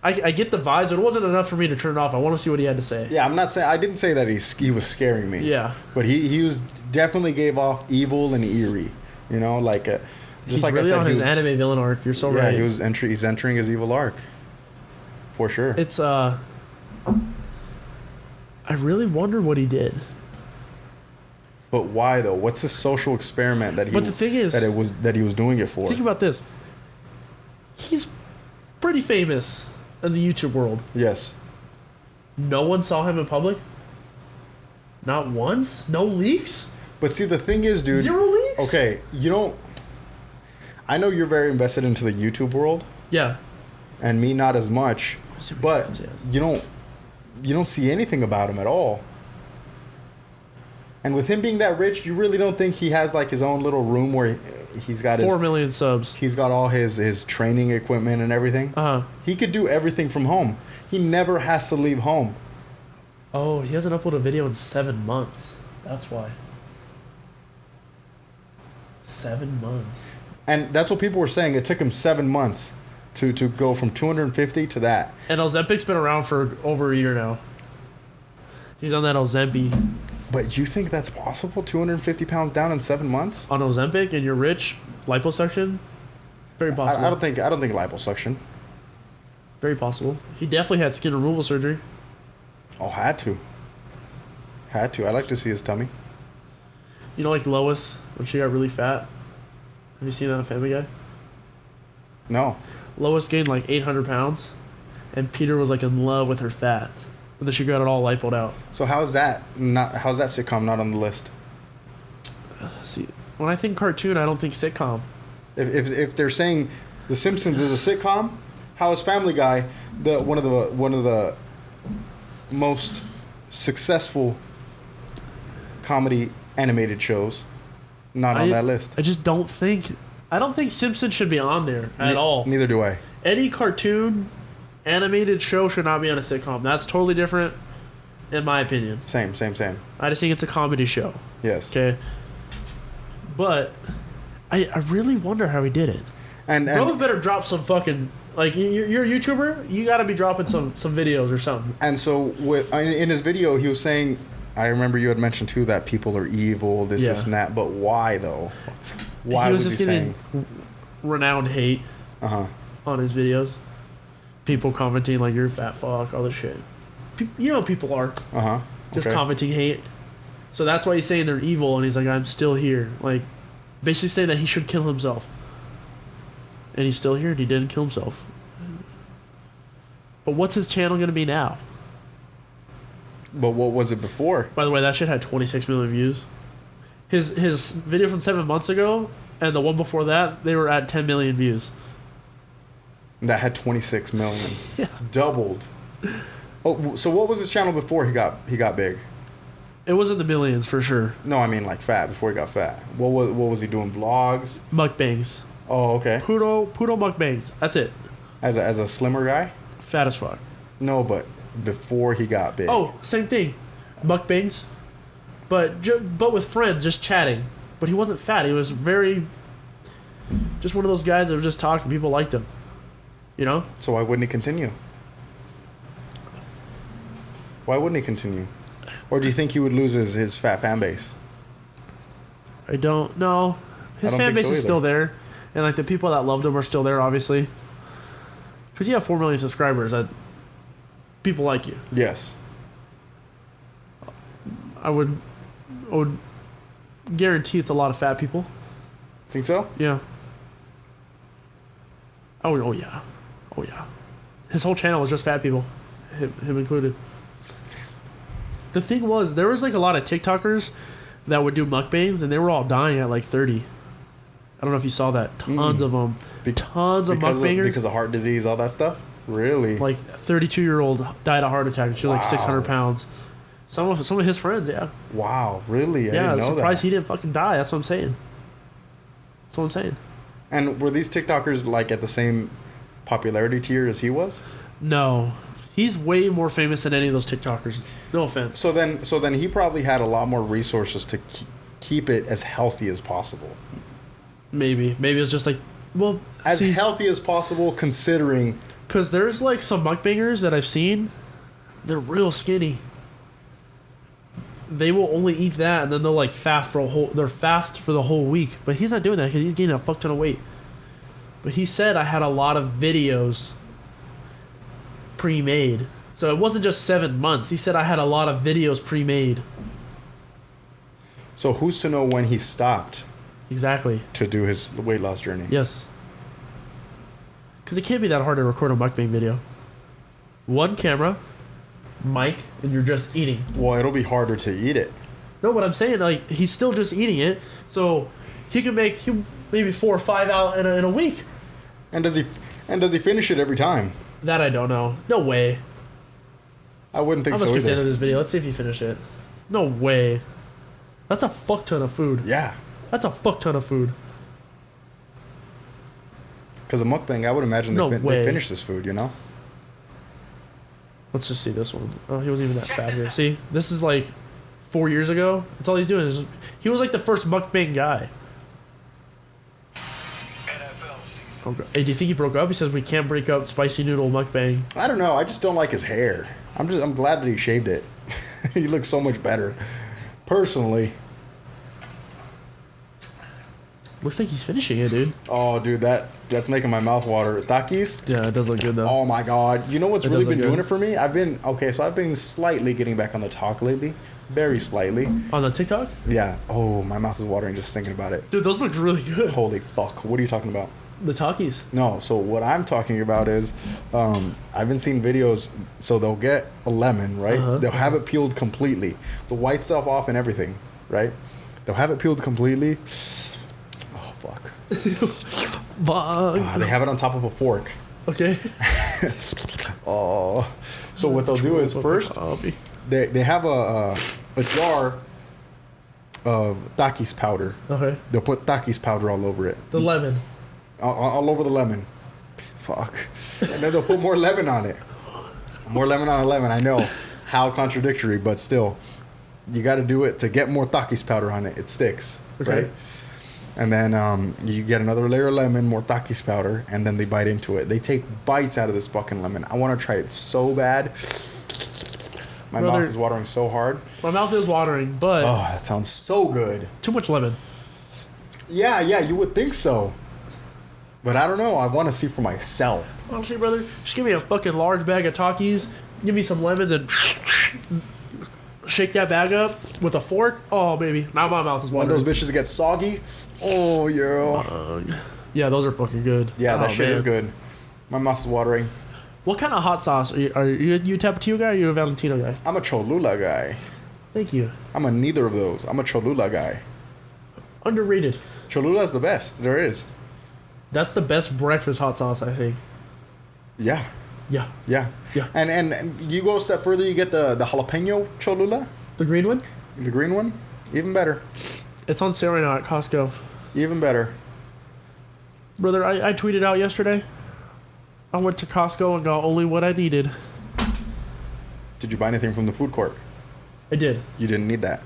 I get the vibes, but it wasn't enough for me to turn it off. I want to see what he had to say. Yeah, I'm not saying I didn't say that he was scaring me. Yeah. But he was definitely gave off evil and eerie. You know, like just He's like really I said, on he his was, anime villain arc. You're so yeah, right. he's entering his evil arc. For sure. It's I really wonder what he did. But why though? What's the social experiment that he? But the thing is, that he was doing it for? Think about this. He's pretty famous in the YouTube world. Yes. No one saw him in public. Not once. No leaks. But see, the thing is, dude. 0 leaks. Okay, you don't. I know you're very invested into the YouTube world, Yeah. and me not as much. But you don't see anything about him at all. And with him being that rich, you really don't think he has like his own little room where he's got 4 million subs. he's got all his training equipment and everything. Uh huh. He could do everything from home. He never has to leave home. Oh, he hasn't uploaded a video in 7 months. That's why. 7 months. And that's what people were saying. It took him 7 months to go from 250 to that. And Ozempic's been around for over a year now. He's on that Ozempic. But you think that's possible? 250 pounds down in 7 months? On Ozempic and you're rich, liposuction, very possible. I don't think liposuction. Very possible. He definitely had skin removal surgery. Oh, had to. I'd like to see his tummy. You know, like Lois when she got really fat. Have you seen that on Family Guy? No. Lois gained like 800 pounds, and Peter was like in love with her fat. And then she got it all lipoed out. So how's that sitcom not on the list? See, when I think cartoon, I don't think sitcom. If they're saying The Simpsons is a sitcom, how is Family Guy one of the most successful comedy animated shows not on that list? I just don't think. I don't think Simpsons should be on there at all. Neither do I. Any cartoon animated show should not be on a sitcom. That's totally different, in my opinion. Same. I just think it's a comedy show. Yes. Okay. But I really wonder how he did it. And Bro better drop some fucking like you're a YouTuber. You got to be dropping some videos or something. And so in his video, he was saying, I remember you had mentioned too that people are evil, this and that. But why though? Why he was just he getting saying? renowned hate Uh-huh. on his videos? People commenting like you're a fat fuck, all this shit. You know how people are. Uh-huh. Just Okay. commenting hate. So that's why he's saying they're evil, and he's like, I'm still here. Like, basically saying that he should kill himself. And he's still here, and he didn't kill himself. But what's his channel going to be now? But what was it before? By the way, that shit had 26 million views. His video from 7 months ago and the one before that, they were at 10 million views. That had 26 million. Yeah. Doubled. Oh, so what was his channel before he got big? It was in the millions for sure. No, I mean like fat, before he got fat. What was he doing? Vlogs? Mukbangs. Oh, okay. Poodle mukbangs. That's it. As a slimmer guy? Fat as fuck. No, but before he got big. Oh, same thing. Mukbangs. But with friends, just chatting. But he wasn't fat. He was very... just one of those guys that were just talking. People liked him. You know? So why wouldn't he continue? Why wouldn't he continue? Or do you think he would lose his fat fan base? I don't know. His I don't fan think base so is either. still there. And like the people that loved him are still there, obviously. Because you have 4 million subscribers. People like you. Yes. I would guarantee it's a lot of fat people. Think so? Yeah. Oh yeah. His whole channel was just fat people, him included. The thing was, there was like a lot of TikTokers that would do mukbangs, and they were all dying at like 30. I don't know if you saw that. Tons of them. Tons of mukbangers. Because of heart disease, all that stuff? Really? Like 32-year-old died of heart attack, and she was like 600 pounds. Some of his friends, yeah. Wow, really? I Yeah, didn't I'm know surprised that. he didn't fucking die. That's what I'm saying. And were these TikTokers like at the same popularity tier as he was? No. He's way more famous than any of those TikTokers. No offense. So then he probably had a lot more resources to keep it as healthy as possible. Maybe it was just like, well, As healthy as possible considering Because there's like some mukbangers that I've seen, they're real skinny. They will only eat that and then they'll like fast for they're fast for the whole week. But he's not doing that because he's gaining a fuck ton of weight. But he said I had a lot of videos pre-made. So it wasn't just 7 months. He said I had a lot of videos pre-made. So who's to know when he stopped Exactly. to do his weight loss journey? Yes. Because it can't be that hard to record a mukbang video. One camera, mic, and you're just eating. Well, it'll be harder to eat it. No, what I'm saying, like, he's still just eating it. So he can make maybe 4 or 5 out in a week. And does he finish it every time? That I don't know. No way. I wouldn't think I'm gonna so skip the end of either. this video. Let's see if you finish it. No way. That's a fuck ton of food. Yeah. That's a fuck ton of food. Because a mukbang, I would imagine No they way. finish this food, you know? Let's just see this one. Oh, he wasn't even that fat here. See, this is like 4 years ago. That's all he's doing. He was like the first mukbang guy. Okay. Hey, do you think he broke up? He says we can't break up spicy noodle mukbang. I don't know. I just don't like his hair. I'm glad that he shaved it. He looks so much better. Personally. Looks like he's finishing it, dude. Oh, dude, that's making my mouth water. Takis? Yeah, it does look good though. Oh my god. You know what's It really does been look doing good. it for me? I've been slightly getting back on the talk lately. Very slightly. On the TikTok? Yeah. Oh, my mouth is watering just thinking about it. Dude, those look really good. Holy fuck. What are you talking about? The talkies. No, so what I'm talking about is I've been seeing videos, so they'll get a lemon, right? Uh-huh. They'll have it peeled completely. The white stuff off and everything, right? They'll have it peeled completely. Oh, fuck. They have it on top of a fork. Okay. Oh. So what they'll do is first, they have a jar of Takis powder. Okay. They'll put Takis powder all over it. The lemon. All over the lemon. Fuck. And then they'll put more lemon on it. More lemon on a lemon. I know. How contradictory, but still. You got to do it to get more Takis powder on it. It sticks. Okay. Right? And then you get another layer of lemon, more Takis powder, and then they bite into it. They take bites out of this fucking lemon. I want to try it so bad. My Brother, mouth is watering so hard. My mouth is watering, but Oh, that sounds so good. too much lemon. Yeah, you would think so. But I don't know. I want to see for myself. Honestly, brother, just give me a fucking large bag of Takis, give me some lemons, and shake that bag up with a fork. Oh, baby. Now my mouth is When watering. those bitches get soggy, oh, yeah. Yeah, those are fucking good. Yeah, that Oh, shit man. is good. My mouth is watering. What kind of hot sauce? Are you a Tapatio guy or are you a Valentino guy? I'm a Cholula guy. Thank you. I'm a neither of those. I'm a Cholula guy. Underrated. Cholula is the best there is. That's the best breakfast hot sauce, I think. Yeah. Yeah. Yeah. Yeah. And you go a step further, you get the jalapeno Cholula, The green one? the green one. Even better. It's on sale right now at Costco. Even better. Brother, I tweeted out yesterday. I went to Costco and got only what I needed. Did you buy anything from the food court? I did. You didn't need that.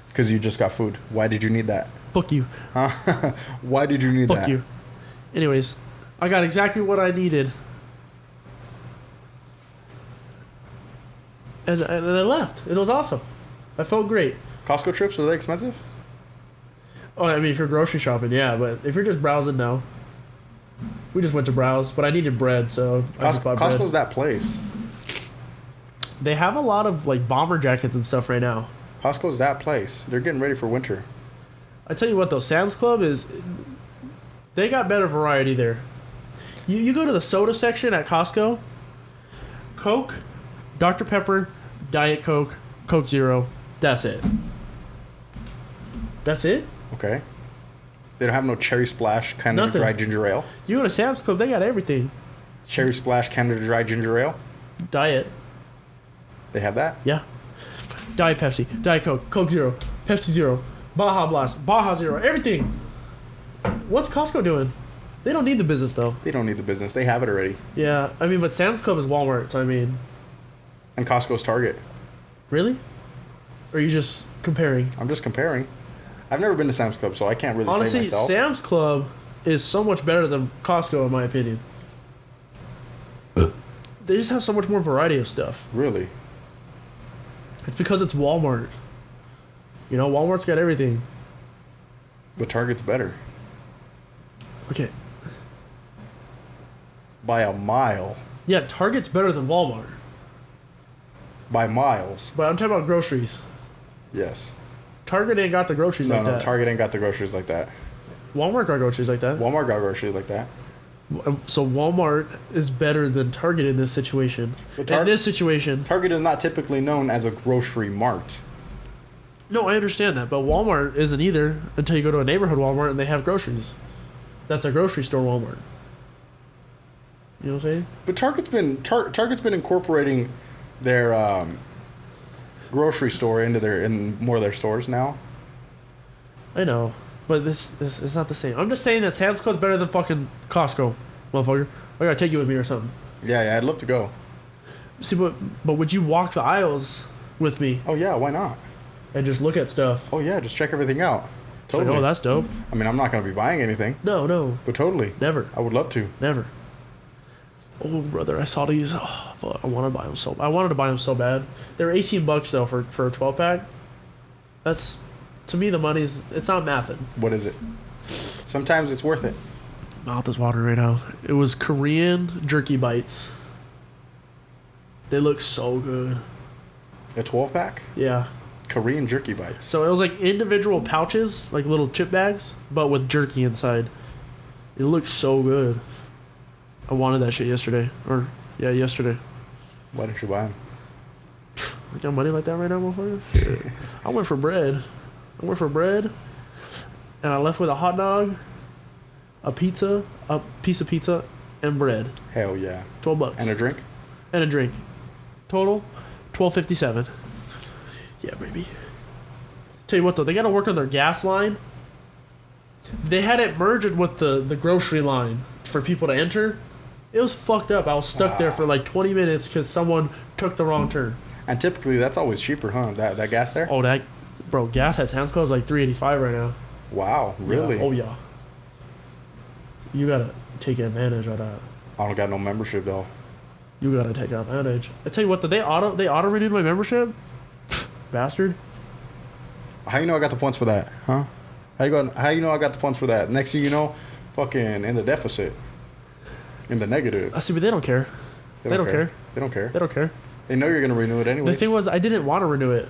Because you just got food. Why did you need that? Fuck you. Huh? Why did you need Fuck that? you. Anyways, I got exactly what I needed. And I left. It was awesome. I felt great. Costco trips, are they expensive? Oh, I mean, if you're grocery shopping, yeah. But if you're just browsing, no. We just went to browse. But I needed bread, so I just bought bread. Costco's that place. They have a lot of, like, bomber jackets and stuff right now. Costco's that place. They're getting ready for winter. I tell you what, though. Sam's Club is... They got better variety there. You go to the soda section at Costco. Coke, Dr. Pepper, Diet Coke, Coke Zero. That's it. That's it? Okay. They don't have no Cherry Splash Canada Nothing. Dry Ginger Ale. You go to Sam's Club, they got everything. Cherry Splash Canada Dry Ginger Ale. Diet. They have that. Yeah. Diet Pepsi, Diet Coke, Coke Zero, Pepsi Zero, Baja Blast, Baja Zero, everything. What's Costco doing? They don't need the business, though. They don't need the business. They have it already. Yeah, I mean, but Sam's Club is Walmart, so I mean... And Costco's Target. Really? Or are you just comparing? I'm just comparing. I've never been to Sam's Club, so I can't really say Honestly, myself. Sam's Club is so much better than Costco, in my opinion. they just have so much more variety of stuff. Really? It's because it's Walmart. You know, Walmart's got everything. But Target's better. Okay. By a mile. Yeah, Target's better than Walmart. By miles. But I'm talking about groceries. Yes. Target ain't got the groceries No, like no, that. Target ain't got the groceries like that. Walmart got groceries like that. Walmart got groceries like that. So Walmart is better than Target in this situation. But In this situation, Target is not typically known as a grocery mart. no, I understand that, but Walmart isn't either until you go to a neighborhood Walmart and they have groceries. That's a grocery store Walmart. You know what I'm saying? But Target's been incorporating their grocery store in more of their stores now. I know, but this it's not the same. I'm just saying that Sam's Club's better than fucking Costco, motherfucker. I gotta take you with me or something. Yeah, I'd love to go. See, but would you walk the aisles with me Oh yeah, why not? and just look at stuff? Oh yeah, just check everything out. It's like, Totally. oh, that's dope. I mean, I'm not gonna be buying anything, No, but totally. never. I would love to. Never. Oh, brother, I saw these. Oh, fuck, I want to buy them so. I wanted to buy them so bad. They're $18 though for a 12-pack. That's, to me, the money's. It's not mathing. What is it? Sometimes it's worth it. Mouth is watering right now. It was Korean jerky bites. They look so good. A 12-pack? Yeah. Korean jerky bites. So it was like individual pouches, like little chip bags, but with jerky inside. It looked so good. I wanted that shit yesterday. Yesterday. Why didn't you buy them? I got money like that right now, motherfucker? I went for bread. And I left with a hot dog, a piece of pizza, and bread. Hell yeah. $12. And a drink? And a drink. Total, $12.57. Yeah, baby. Tell you what though, they gotta work on their gas line. They had it merged with the grocery line for people to enter. It was fucked up. I was stuck there for like 20 minutes because someone took the wrong turn. And typically that's always cheaper, huh? That gas there? Oh, bro, gas at Sam's Club is like $3.85 right now. Wow, really? Yeah. Oh yeah. You gotta take advantage of that. I don't got no membership though. You gotta take advantage. I tell you what, they auto renewed my membership? Bastard. How you know I got the points for that, huh? How you know I got the points for that? Next thing you know, fucking in the deficit. In the negative. I see, but they don't care. They don't care. They don't care. They don't care. They know you're gonna renew it anyway. The thing was, I didn't want to renew it.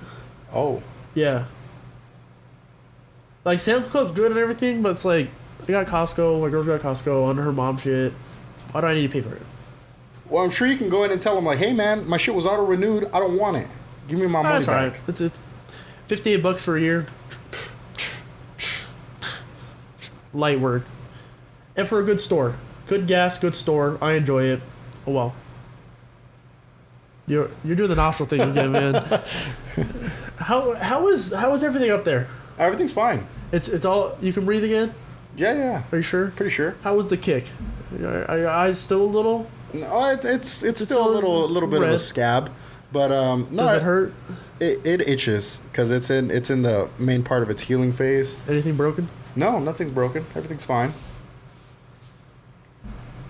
Oh. Yeah. Like, Sam's Club's good and everything, but it's like, I got Costco, my girl's got Costco under her mom shit. Why do I need to pay for it? Well, I'm sure you can go in and tell them like, hey man, my shit was auto renewed. I don't want it. Give me my money That's back. alright. It's $58 for a year. Light work. And for a good store. Good gas, good store. I enjoy it. Oh well. You're doing the nostril thing again, man. How is everything up there? Everything's fine. It's all you can breathe again? Yeah. Are you sure? Pretty sure. How was the kick? Are your eyes still a little? No, it's still a little bit of a red. scab, but no. Does it hurt? It itches because it's in the main part of its healing phase. Anything broken? No, nothing's broken. Everything's fine.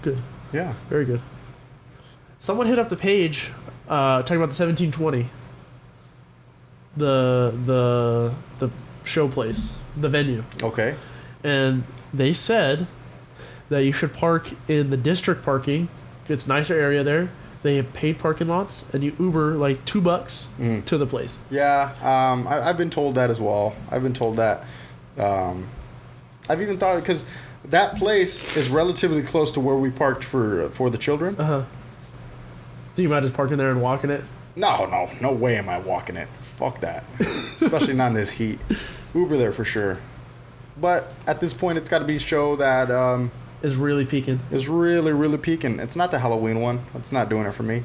Good. Yeah. Very good. Someone hit up the page talking about the 1720. The show place, the venue. Okay. And they said that you should park in the district parking. It's a nicer area there. They have paid parking lots, and you Uber like $2 to the place. Yeah. I've been told that as well. I've been told that. I've even thought because that place is relatively close to where we parked for the children. Think you might just park in there and walk in it? No way am I walking it. Fuck that. Especially not in this heat. Uber there for sure. But at this point, it's got to be a show that Is really peaking. is really, really peaking. It's not the Halloween one. It's not doing it for me.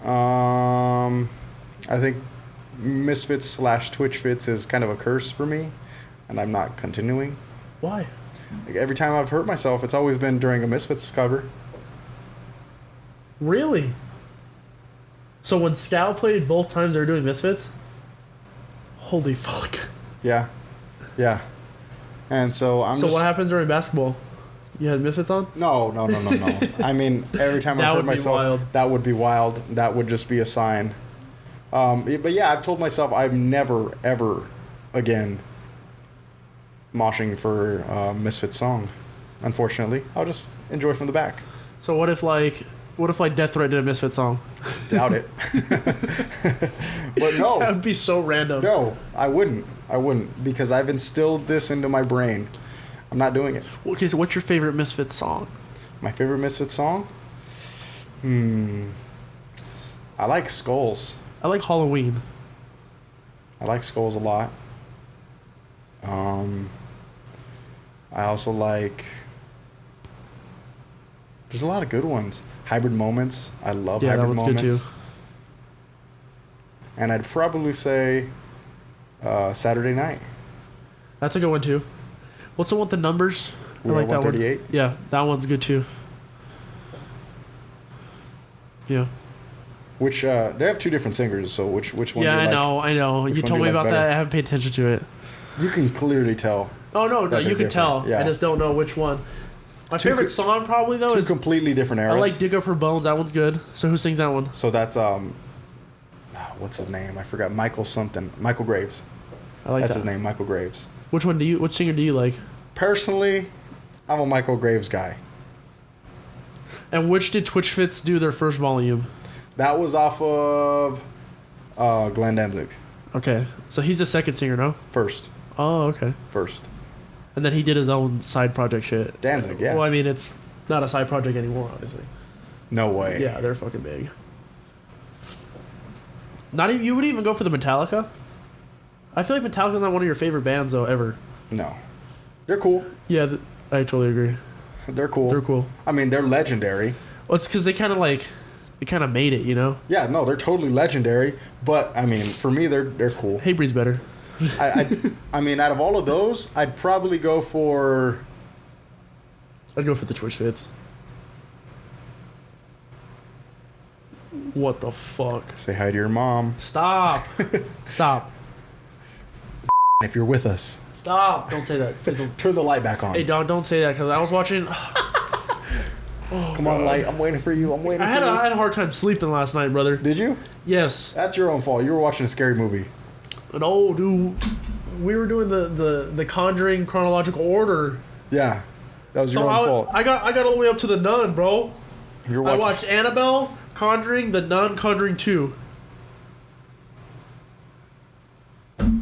I think Misfits / Twitch Fits is kind of a curse for me, and I'm not continuing. Why? Like every time I've hurt myself, it's always been during a Misfits cover. Really? So when Scout played both times they were doing Misfits? Holy fuck. Yeah. And so I'm So what happens during basketball? You had Misfits on? No. I mean, every time I That heard would be myself, wild. that would be wild. That would just be a sign. But yeah, I've told myself I'm never, ever again moshing for a Misfits song. Unfortunately, I'll just enjoy from the back. So what if Death Threat did a Misfits song? Doubt it. But no. That would be so random. No, I wouldn't. Because I've instilled this into my brain. I'm not doing it. Okay, so what's your favorite Misfits song? My favorite Misfits song? I like Skulls. I like Halloween. I like Skulls a lot. I also like... There's a lot of good ones. Hybrid Moments. I love Yeah, that Hybrid one's good Moments. too. And I'd probably say Saturday Night. That's a good one too. What's the one with the numbers? We Are 138? Yeah, that one's good too. Yeah. Which they have two different singers, so which one do you Yeah, like? I know. Which You one told do me you like about that. better? I haven't paid attention to it. You can clearly tell. Oh no, That you they're can tell. different, yeah. I just don't know which one. My Two favorite co- song probably though Two is completely different eras. I like Dig Up Her Bones. That one's good. So who sings that one? So that's what's his name? I forgot. Michael something. Michael Graves. I like That's that. his name, Michael Graves. Which singer do you like? Personally, I'm a Michael Graves guy. And which did Twitch Fits do their first volume? That was off of Glenn Danzig. Okay, so he's the second singer, no? First. Oh, okay. And then he did his own side project shit. Danzig, yeah. Well, I mean, it's not a side project anymore, obviously. No way. Yeah, they're fucking big. Not even you would even go for the Metallica. I feel like Metallica's not one of your favorite bands though ever. No. They're cool. Yeah, I totally agree. They're cool. They're cool. I mean, they're legendary. Well, it's because they kind of made it, you know. Yeah, no, they're totally legendary. But I mean, for me, they're cool. Hatebreed's better. I mean, out of all of those, I'd probably go for. I'd go for the Twitch Fits. What the fuck? Say hi to your mom. Stop. Stop. If you're with us, Stop. Don't say that. Please don't. turn the light back on. Hey, dog, don't say that because I was watching. Come on, light. I'm waiting for you. I had a hard time sleeping last night, brother. Did you? Yes. That's your own fault. You were watching a scary movie. No, dude. We were doing the Conjuring chronological order. Yeah, that was your So own fault. I got all the way up to the Nun, bro. You're I watching. watched Annabelle, Conjuring, the Nun, Conjuring 2.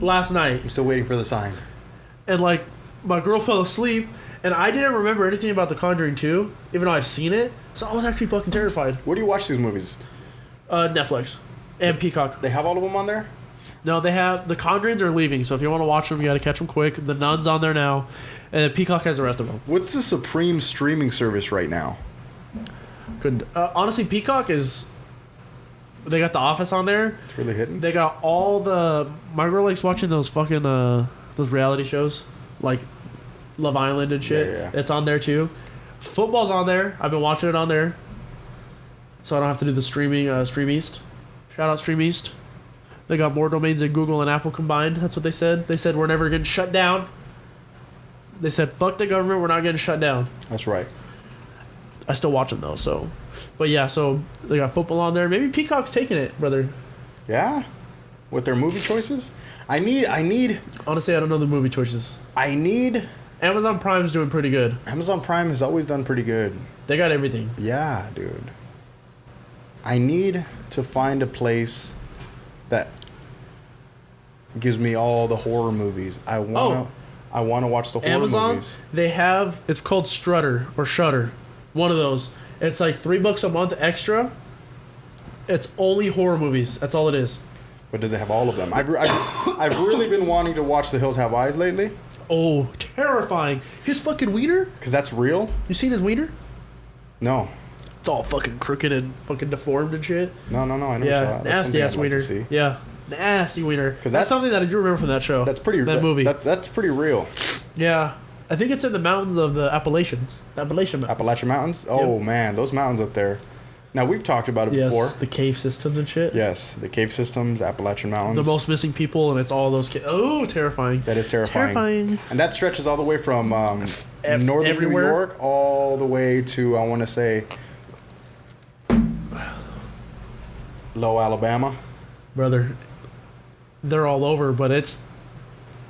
Last night. I'm still waiting for the sign. And like my girl fell asleep and I didn't remember anything about the Conjuring 2, even though I've seen it. So I was actually fucking terrified. Where do you watch these movies? Netflix and Peacock. They have all of them on there? No, they have the Conjurings are leaving, so if you want to watch them, you got to catch them quick. The Nun's on there now, and then Peacock has the rest of them. What's the supreme streaming service right now? Couldn't honestly, Peacock is. They got The Office on there. It's really hitting. They got all the. My girl likes watching those fucking those reality shows like Love Island and shit. Yeah. It's on there too. Football's on there. I've been watching it on there, so I don't have to do the streaming. Stream East. Shout out Stream East. They got more domains than Google and Apple combined. That's what they said. They said we're never getting shut down. They said fuck the government. We're not getting shut down. That's right. I still watch them though. So, but yeah. So they got football on there. Maybe Peacock's taking it, brother. Yeah? With their movie choices? I need Honestly, I don't know the movie choices. Amazon Prime's doing pretty good. Amazon Prime has always done pretty good. They got everything. Yeah, dude. I need to find a place that gives me all the horror movies. I want to watch the horror Amazon, movies. they have, it's called Strutter or Shutter. One of those. It's like $3 a month extra. It's only horror movies. That's all it is. But does it have all of them? I've really been wanting to watch The Hills Have Eyes lately. Oh, terrifying. His fucking wiener? Because that's real? You seen his wiener? No. It's all fucking crooked and fucking deformed and shit. No, I never saw Yeah, it. That's nasty something ass I'd like wiener. to see. Yeah, nasty wiener. 'Cause That's something that I do remember from that show. That's pretty. That movie. That's pretty real. Yeah, I think it's in the mountains of the Appalachians. Appalachian Mountains. Appalachian Mountains. Oh man, those mountains up there. Now, we've talked about it Yes, before. the cave systems and shit. Yes, the cave systems, Appalachian Mountains. The most missing people, and it's all those kids. Oh, terrifying. That is terrifying. Terrifying. And that stretches all the way from northern everywhere? New York all the way to, I want to say, Low Alabama. Brother, they're all over, but it's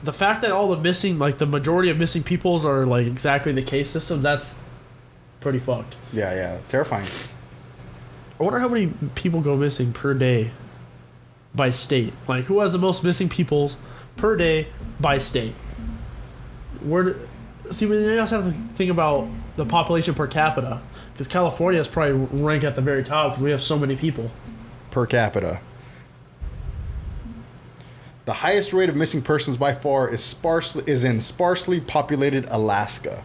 the fact that all the missing, like the majority of missing peoples are like exactly the case systems. That's pretty fucked. Yeah, terrifying. I wonder how many people go missing per day by state. Like, who has the most missing people per day by state? See, we also have to think about the population per capita, because California is probably ranked at the very top because we have so many people. Per capita. The highest rate of missing persons by far is in sparsely populated Alaska.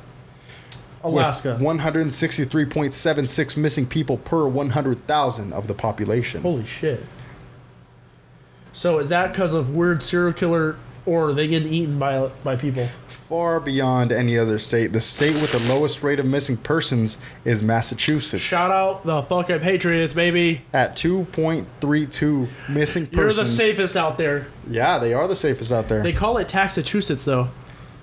Alaska. With 163.76 missing people per 100,000 of the population. Holy shit. So is that because of weird serial killer, or are they getting eaten by people? Far beyond any other state. The state with the lowest rate of missing persons is Massachusetts. Shout out the fucking Patriots, baby. At 2.32 missing persons. You're the safest out there. Yeah, they are the safest out there. They call it Taxachusetts, though.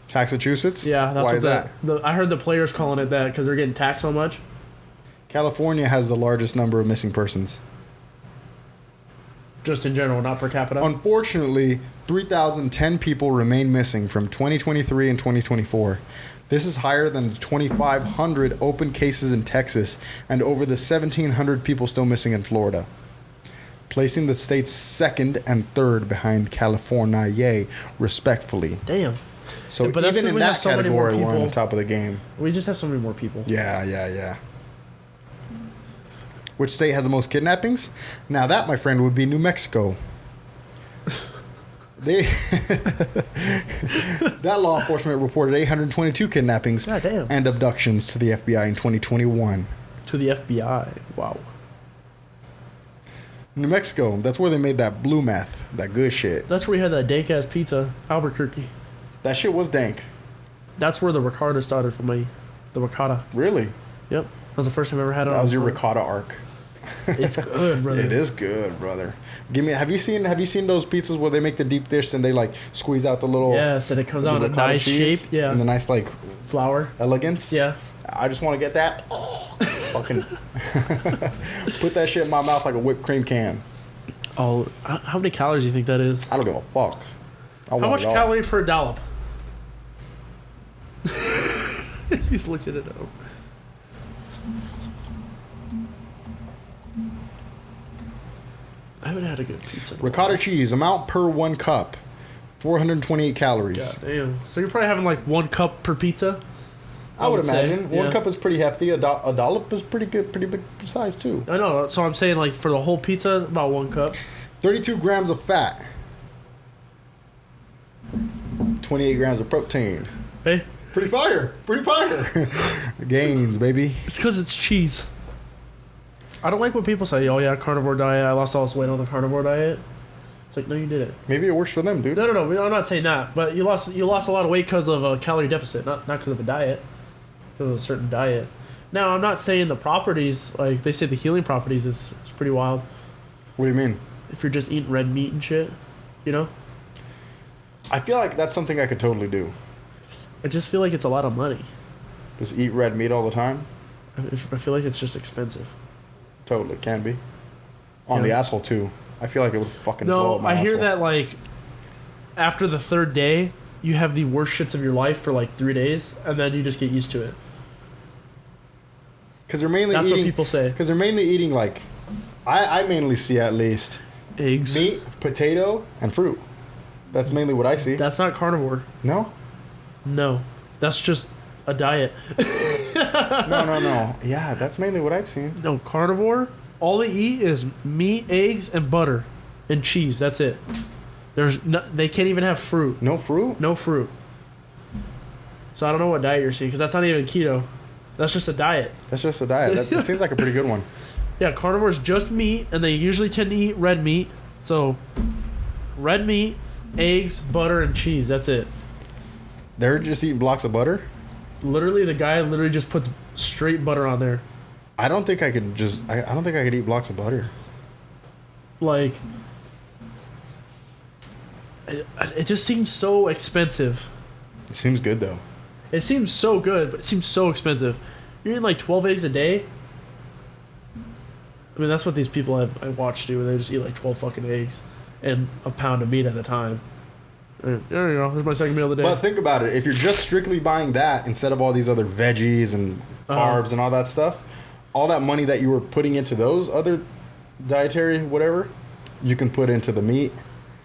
Taxachusetts? Yeah, that's Why what is that? I heard the players calling it that because they're getting taxed so much. California has the largest number of missing persons. Just in general, not per capita. Unfortunately, 3,010 people remain missing from 2023 and 2024. This is higher than the 2,500 open cases in Texas and over the 1,700 people still missing in Florida, placing the states second and third behind California, respectfully. Damn. So But that's even 'cause in we have that so many more category, we're on people. the top of the game. We just have so many more people. Yeah. Which state has the most kidnappings? Now that, my friend, would be New Mexico. That law enforcement reported 822 kidnappings God damn. and abductions to the FBI in 2021. To the FBI. Wow. New Mexico, that's where they made that blue meth, that good shit. That's where we had that dank ass pizza, Albuquerque. That shit was dank. That's where the ricotta started for me. The ricotta. Really? Yep. That was the first time I ever had it. That on was your the- ricotta arc. It's good, brother. It is good, brother. Have you seen those pizzas where they make the deep dish and they like squeeze out the little Yes, and it comes the out in a ricotta nice cheese shape. Yeah. and the nice like Flour. elegance. Yeah. I just want to get that. Fucking put that shit in my mouth like a whipped cream can. Oh, how many calories do you think that is? I don't give a fuck. How much calorie per dollop? He's looking it up. I haven't had a good pizza. in a Ricotta while. cheese amount per 1 cup, 428 calories. God damn. So you're probably having like 1 cup per pizza? I would say, imagine 1 yeah. cup is pretty hefty. A dollop is pretty good, pretty big size too. I know. So I'm saying like for the whole pizza, about 1 cup. 32 grams of fat, 28 grams of protein. Hey, Pretty fire. Gains, baby. it's because it's cheese. I don't like when people say, "Oh yeah, carnivore diet. I lost all this weight on the carnivore diet." It's like, no, you didn't. Maybe it works for them, dude. No. I'm not saying that, but you lost a lot of weight because of a calorie deficit, not because of a diet, because of a certain diet. Now, I'm not saying the properties, like they say, the healing properties is pretty wild. What do you mean? If you're just eating red meat and shit, you know. I feel like that's something I could totally do. I just feel like it's a lot of money. Just eat red meat all the time? I feel like it's just expensive. Totally, can be. On the Yeah. asshole, too. I feel like it would fucking blow No, up my I hear asshole. that like after the 3rd day, you have the worst shits of your life for like 3 days, and then you just get used to it. Because they're mainly That's eating... what people say. Because they're mainly eating, like... I mainly see, at least, Eggs. meat, potato, and fruit. That's mainly what I see. That's not carnivore. No? No, that's just a diet. No. Yeah, that's mainly what I've seen. No, carnivore. All they eat is meat, eggs, and butter, and cheese. That's it. They can't even have fruit. No fruit? No fruit. So I don't know what diet you're seeing because that's not even keto. That's just a diet. That's just a diet. That seems like a pretty good one. Yeah, carnivore is just meat, and they usually tend to eat red meat. So, red meat, eggs, butter, and cheese. That's it. They're just eating blocks of butter? Literally, the guy just puts straight butter on there. I don't think I could just. I don't think I could eat blocks of butter. Like, it just seems so expensive. It seems good though. It seems so good, but it seems so expensive. You're eating like 12 eggs a day. I mean, that's what these people I watch do. They just eat like 12 fucking eggs and a pound of meat at a time. And there you go. There's my second meal of the day. But think about it. If you're just strictly buying that instead of all these other veggies and carbs and all that stuff, all that money that you were putting into those other dietary whatever, you can put into the meat,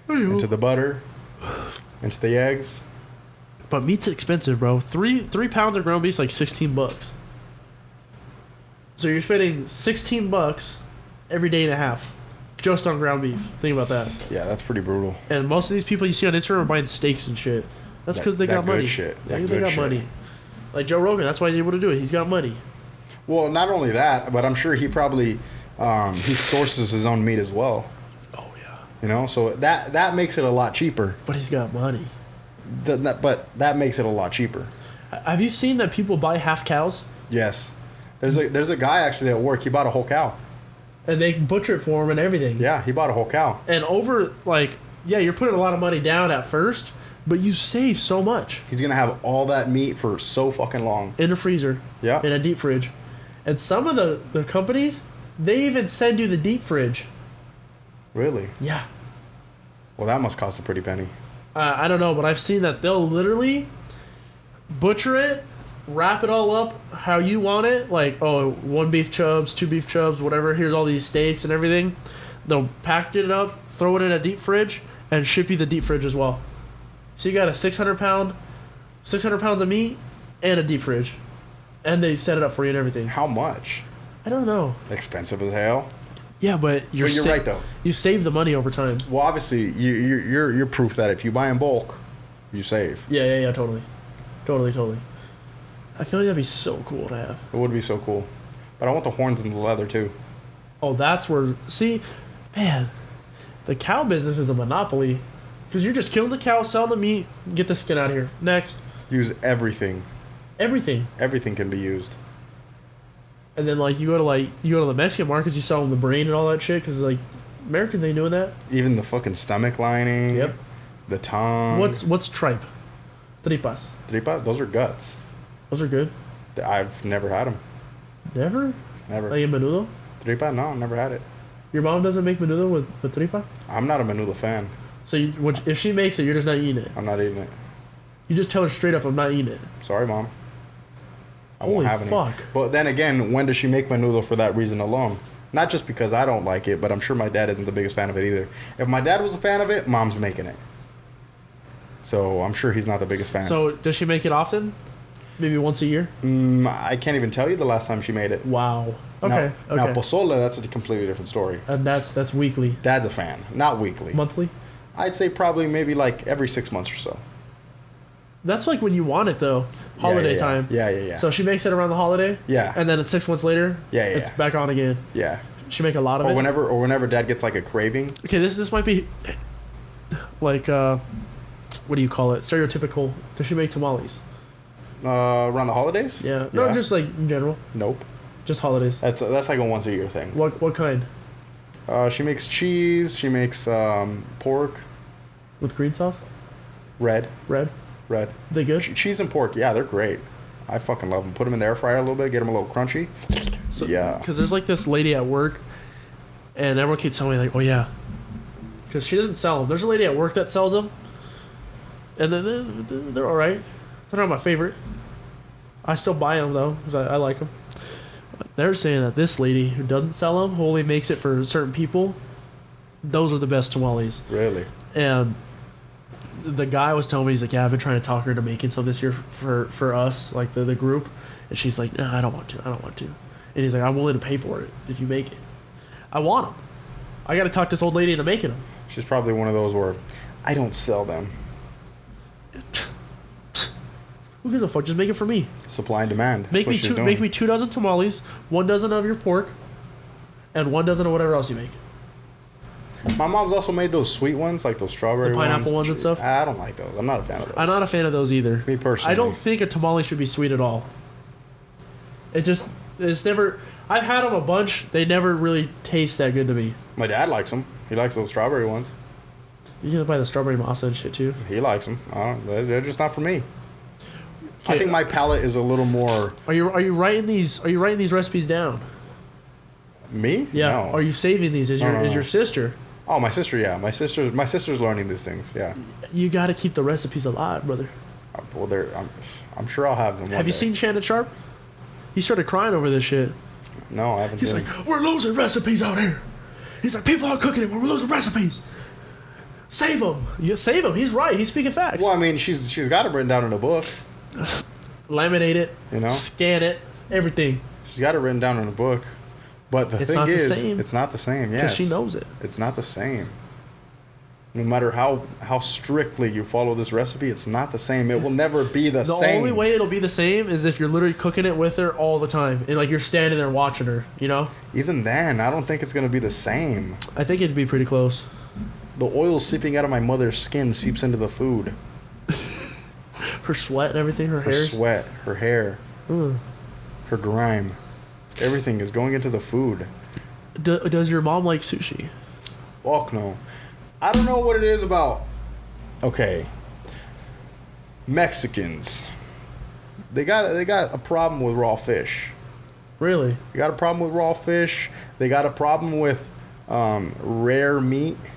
into the butter, into the eggs. But meat's expensive, bro. Three pounds of ground beef's like $16. So you're spending $16 every day and a half just on ground beef. Think about that. Yeah, that's pretty brutal. And most of these people you see on Instagram are buying steaks and shit. That's because they That got good money. shit. That They good got shit. money. Like Joe Rogan, that's why he's able to do it. He's got money. Well, not only that, but I'm sure he probably he sources his own meat as well. Oh yeah. You know, so that makes it a lot cheaper. But he's got money. But that makes it a lot cheaper. Have you seen that people buy half cows Yes. There's a guy actually at work. He bought a whole cow. and they can butcher it for him and everything? Yeah, he bought a whole cow. And over like, yeah, you're putting a lot of money down at first, but you save so much He's gonna have all that meat for so fucking long. in a freezer, Yeah. in a deep fridge. And some of the companies, they even send you the deep fridge. Really? Yeah. Well, that must cost a pretty penny. I don't know, but I've seen that they'll literally butcher it, wrap it all up how you want it. Like, oh, 1 beef chubs, 2 beef chubs, whatever. Here's all these steaks and everything. They'll package it up, throw it in a deep fridge, and ship you the deep fridge as well. So you got a 600 pounds of meat and a deep fridge. And they set it up for you and everything. How much? I don't know. Expensive as hell. Yeah, but But you're right though. You save the money over time. Well, obviously, you're proof that if you buy in bulk, you save. Yeah, totally. Totally. I feel like that'd be so cool to have. It would be so cool. But I want the horns and the leather too. Oh, that's where. See, man, the cow business is a monopoly. Because you're just killing the cow, sell the meat, get the skin out of here. Next. Use everything. Everything. Everything can be used. And then, like, you go to the Mexican markets, you sell them the brain and all that shit. Because, like, Americans ain't doing that. Even the fucking stomach lining. Yep. The tongue. What's tripe? Tripas. Tripa? Those are guts. Those are good. I've never had them. Never? Never. Like in menudo? Tripa? No, never had it. Your mom doesn't make menudo with tripa? I'm not a menudo fan. So if she makes it, you're just not eating it. I'm not eating it. You just tell her straight up, I'm not eating it. Sorry, Mom. I Holy won't have any. fuck. But then again, when does she make menudo for that reason alone? Not just because I don't like it, but I'm sure my dad isn't the biggest fan of it either. If my dad was a fan of it, Mom's making it. So I'm sure he's not the biggest fan. So does she make it often? Maybe once a year? I can't even tell you the last time she made it. Wow. Okay. Now pozole, that's a completely different story. And that's weekly. Dad's a fan, not weekly. Monthly? I'd say probably maybe like every 6 months or so. That's like when you want it though. Holiday yeah. time. Yeah. So she makes it around the holiday? Yeah. And then 6 months later? Yeah. It's back on again. Yeah. She make a lot of Or it? whenever Dad gets like a craving. Okay, this might be like what do you call it? Stereotypical. Does she make tamales? Around the holidays? Yeah. No, just like in general. Nope. Just holidays. That's like a once a year thing. What kind? She makes cheese. She makes pork. With green sauce? Red. They good? Cheese and pork. Yeah, they're great. I fucking love them. Put them in the air fryer a little bit. Get them a little crunchy. So, yeah. Because there's like this lady at work, and everyone keeps telling me like, oh yeah, because she doesn't sell them. There's a lady at work that sells them, and then they're all right. They're not my favorite. I still buy them though because I like them. They're saying that this lady who doesn't sell them, who only makes it for certain people, those are the best tamales. Really? And the guy was telling me, he's like, yeah, I've been trying to talk her to making some this year for us, like the group. And she's like, no, I don't want to. And he's like, I'm willing to pay for it if you make it. I want them. I got to talk this old lady into making them. She's probably one of those where I don't sell them. Who gives a fuck? Just make it for me. Supply and demand. Make That's what me she's two. doing. Make me 2 dozen tamales, 1 dozen of your pork, and 1 dozen of whatever else you make. My mom's also made those sweet ones, like those strawberry The pineapple ones and stuff? I don't like those. I'm not a fan of those. I'm not a fan of those either. Me personally. I don't think a tamale should be sweet at all. It's never. I've had them a bunch. They never really taste that good to me. My dad likes them. He likes those strawberry ones. You can buy the strawberry masa and shit too. He likes them. They're just not for me. I Okay. think my palate is a little more Are you writing these? Are you writing these recipes down? me. Yeah. No. Are you saving these? Is No. your sister? Oh, my sister. Yeah, my sister's learning these things. Yeah. You got to keep the recipes alive, brother. Well, I'm sure I'll have them. Have you seen Shannon Sharp? He started crying over this shit. No, I haven't He's seen. like, we're losing recipes out here. He's like, people aren't cooking it. We're losing recipes. Save them. You save them. He's right. He's speaking facts. Well, I mean, she's got it written down in a book. Laminate it. You know? Scan it. Everything. She's got it written down in a book. But the It's thing not the is, same. it's not the same. Because Yes, she knows it. It's not the same. No matter how strictly you follow this recipe, it's not the same. It will never be the The same. only way it'll be the same is if you're literally cooking it with her all the time. And like you're standing there watching her, you know? Even then, I don't think it's gonna be the same. I think it'd be pretty close. The oil seeping out of my mother's skin seeps into the food. Her sweat and everything, her Her hair. sweat, her hair, her grime, everything is going into the food. Does your mom like sushi? Fuck no. I don't know what it is about. Okay. Mexicans. They got a problem with raw fish. Really? They got a problem with raw fish. They got a problem with rare meat.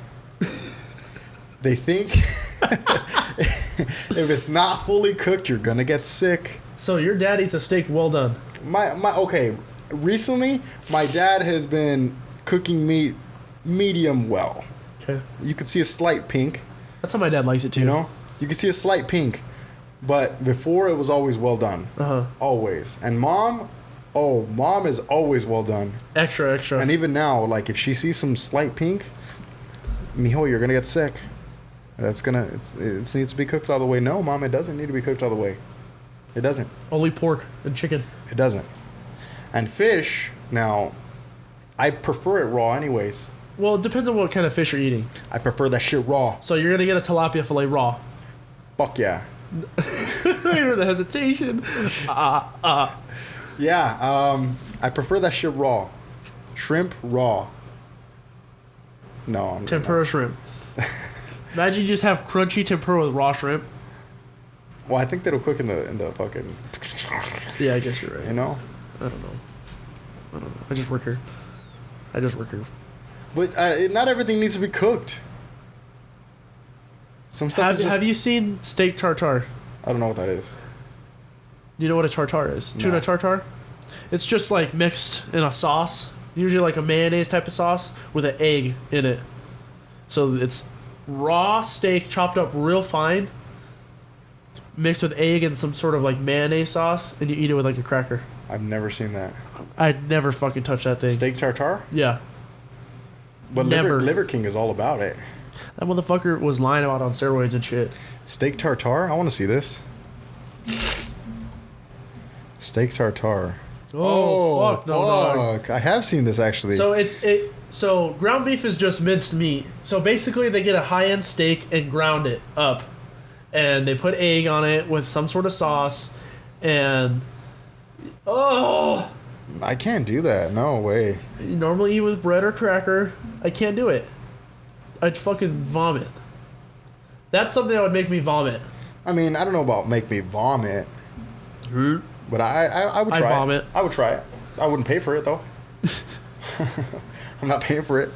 They think if it's not fully cooked, you're gonna get sick. So your dad eats a steak well done. Okay. Recently, my dad has been cooking meat medium well. Okay. You could see a slight pink. That's how my dad likes it too. You know, you can see a slight pink, but before it was always well done. Uh-huh. Always. And mom is always well done. Extra. And even now, like if she sees some slight pink, mijo, you're gonna get sick. It needs to be cooked all the way. No, mom, it doesn't need to be cooked all the way. It doesn't. Only pork and chicken. It doesn't. And fish, now, I prefer it raw anyways. Well, it depends on what kind of fish you're eating. I prefer that shit raw. So you're gonna get a tilapia fillet raw. Fuck yeah. I hear the hesitation. Yeah, I prefer that shit raw. Shrimp raw. No, Tempura shrimp. Imagine you just have crunchy tempura with raw shrimp. Well, I think that'll cook in the fucking. Yeah, I guess you're right. You know. I don't know. I just work here. But not everything needs to be cooked. Some stuff is just, Have you seen steak tartare? I don't know what that is. Do you know what a tartare is? No. Tuna tartare? It's just like mixed in a sauce, usually like a mayonnaise type of sauce with an egg in it. So it's raw steak chopped up real fine, mixed with egg and some sort of like mayonnaise sauce, and you eat it with like a cracker. I've never seen that. I'd never fucking touch that thing. Steak tartare? Yeah. But Never. Liver King is all about it. That motherfucker was lying about on steroids and shit. Steak tartare? I want to see this. Steak tartare. Oh, fuck no, dog. fuck. I have seen this actually. So ground beef is just minced meat. So basically they get a high-end steak and ground it up. And they put egg on it with some sort of sauce and I can't do that. No way. you normally eat with bread or cracker. I can't do it. I'd fucking vomit. That's something that would make me vomit. I mean, I don't know about make me vomit, but I would I try vomit. it. I would try it. I wouldn't pay for it though. I'm not paying for it.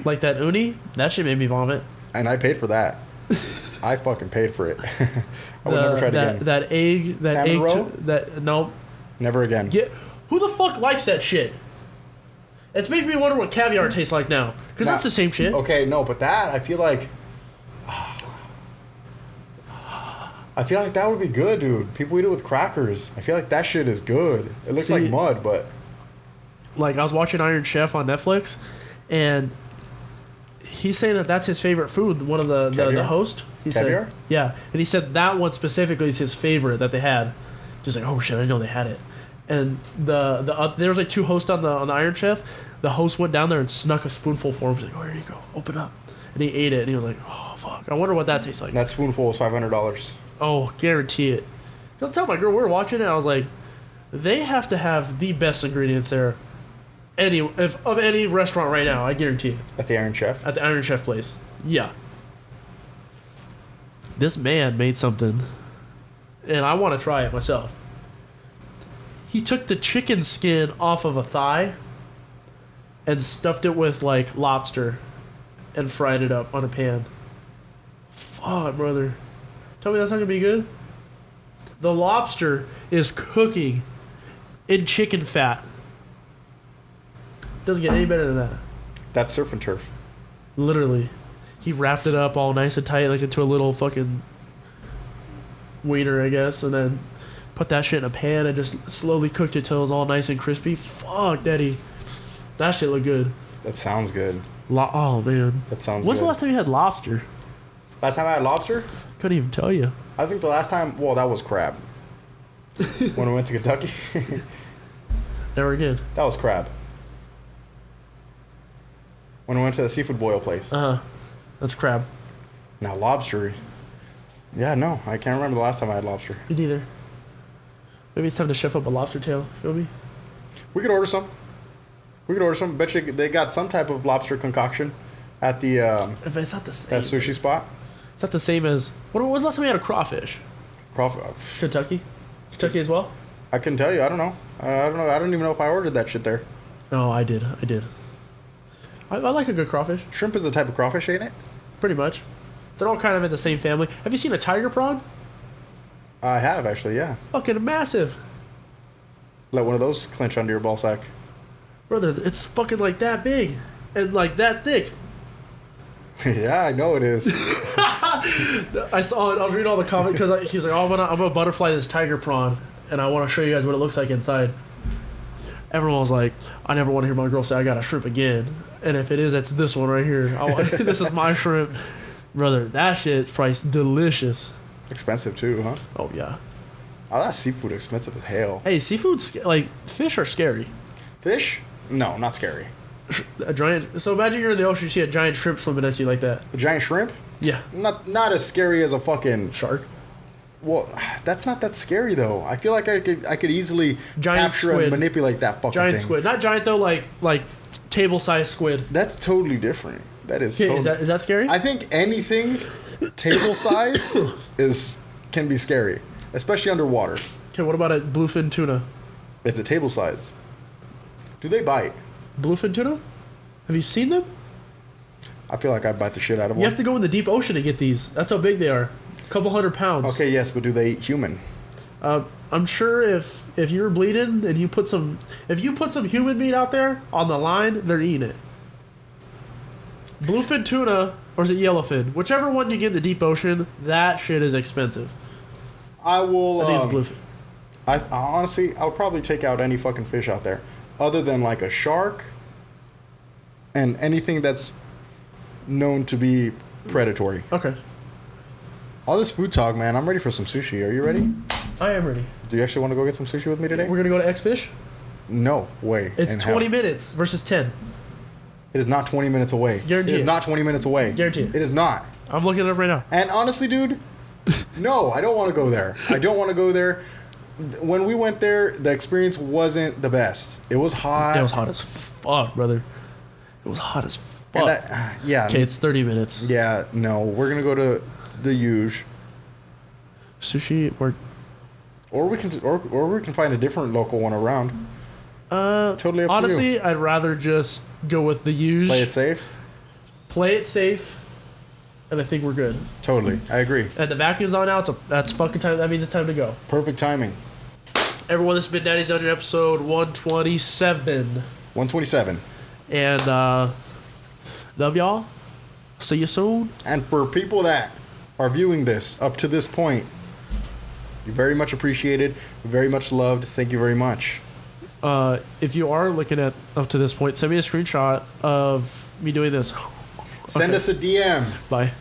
Like that uni, that shit made me vomit. And I paid for that. I fucking paid for it. I would never try it again. That egg, Salmon roe? no. Never again. Who the fuck likes that shit? It's making me wonder what caviar tastes like now. Because that's the same shit. Okay, no, but that, I feel like that would be good, dude. People eat it with crackers. I feel like that shit is good. It looks like mud, but Like, I was watching Iron Chef on Netflix, and he's saying that that's his favorite food. One of the host. He Caviar? said, yeah. And he said that one specifically is his favorite that they had. Just like, oh shit, I didn't know they had it. And there was like two hosts on the Iron Chef. The host went down there and snuck a spoonful for him. He's like, oh, here you go, open up. And he ate it, and he was like, oh fuck, I wonder what that tastes like. that spoonful was $500. Oh, guarantee it. I'll tell my girl we were watching it. I was like, they have to have the best ingredients there. of any restaurant right now. I guarantee it. At the Iron Chef. At the Iron Chef place. Yeah. This man made something, and I want to try it myself. He took the chicken skin off of a thigh and stuffed it with like lobster and fried it up on a pan. Fuck, brother. Tell me that's not gonna be good? The lobster is cooking in chicken fat. Doesn't get any better than that. That's surf and turf. Literally. He wrapped it up all nice and tight, like into a little fucking wiener, I guess, and then put that shit in a pan and just slowly cooked it till it was all nice and crispy. Fuck, daddy. That shit looked good. That sounds good. Oh, man. That sounds When's good. the last time you had lobster? Last time I had lobster? Couldn't even tell you. I think the last time, well, that was crab. When we went to Kentucky. Never again. That was crab. When we went to the seafood boil place. Uh-huh. That's crab. Now lobster. Yeah, no, I can't remember the last time I had lobster. Me neither. Maybe it's time to chef up a lobster tail. Feel me? We could order some. Bet you they got some type of lobster concoction at the If it's not the same. that sushi spot. It's not the same as... When's the last time we had a crawfish? Kentucky? Kentucky as well? I couldn't tell you. I don't know. I don't even know if I ordered that shit there. Oh, I did. I like a good crawfish. Shrimp is a type of crawfish, ain't it? Pretty much. They're all kind of in the same family. Have you seen a tiger prawn? I have actually, yeah. Fucking massive. Let one of those clench under your ball sack. Brother, it's fucking like that big. And like that thick. Yeah, I know it is. I saw it. I was reading all the comments because he was like, "Oh, I'm gonna butterfly this tiger prawn, and I want to show you guys what it looks like inside." Everyone was like, "I never want to hear my girl say I got a shrimp again." And if it is, it's this one right here. This is my shrimp, brother. That shit's priced delicious. Expensive too, huh? Oh yeah. Oh, that seafood expensive as hell. Hey, seafood's like fish are scary. Fish? No, not scary. A giant. So imagine you're in the ocean, you see a giant shrimp swimming at you like that. A giant shrimp? Yeah. Not as scary as a fucking Shark. Well, that's not that scary though. I feel like I could easily Giant capture squid. and manipulate that fucking Giant thing. squid, not giant though, like table-sized squid. That's totally different. That is. Okay, Totally, is that scary? I think anything table size can be scary, especially underwater. Okay, what about a bluefin tuna? It's a table size. Do they bite? Bluefin tuna? Have you seen them? I feel like I'd bite the shit out of You one. have to go in the deep ocean to get these. That's how big they are. A couple 100 pounds. Okay, yes, but do they eat human? I'm sure if you're bleeding and you put some human meat out there on the line, they're eating it. Bluefin tuna, or is it yellowfin? Whichever one you get in the deep ocean, that shit is expensive. I will. I think it's bluefin. I honestly, I would probably take out any fucking fish out there, other than like a shark, and anything that's known to be predatory. Okay. All this food talk, man. I'm ready for some sushi. Are you ready? I am ready. Do you actually want to go get some sushi with me today? We're gonna go to X Fish. No way. It's in 20 hell. minutes versus 10. It is not 20 minutes away. Guarantee It is it. not 20 minutes away. Guarantee it. It is not. I'm looking it up right now. And honestly, dude, no, I don't want to go there. I don't want to go there. When we went there, the experience wasn't the best. It was hot. It was hot as fuck, brother. It was hot as And fuck. yeah. Okay, it's 30 minutes. Yeah, no, we're gonna go to the huge, Sushi or or we can find a different local one around. Totally up to you. honestly, I'd rather just go with the use. Play it safe. Play it safe, and I think we're good. Totally, I agree. And the vacuum's on now. That's fucking time. That means it's time to go. Perfect timing. Everyone, this has been Daddy's Dungeon episode 127, 127. and love y'all. See you soon. And for people that are viewing this up to this point, you're very much appreciated, very much loved. Thank you very much. If you are looking at up to this point, send me a screenshot of me doing this. Send Okay. us a DM. Bye.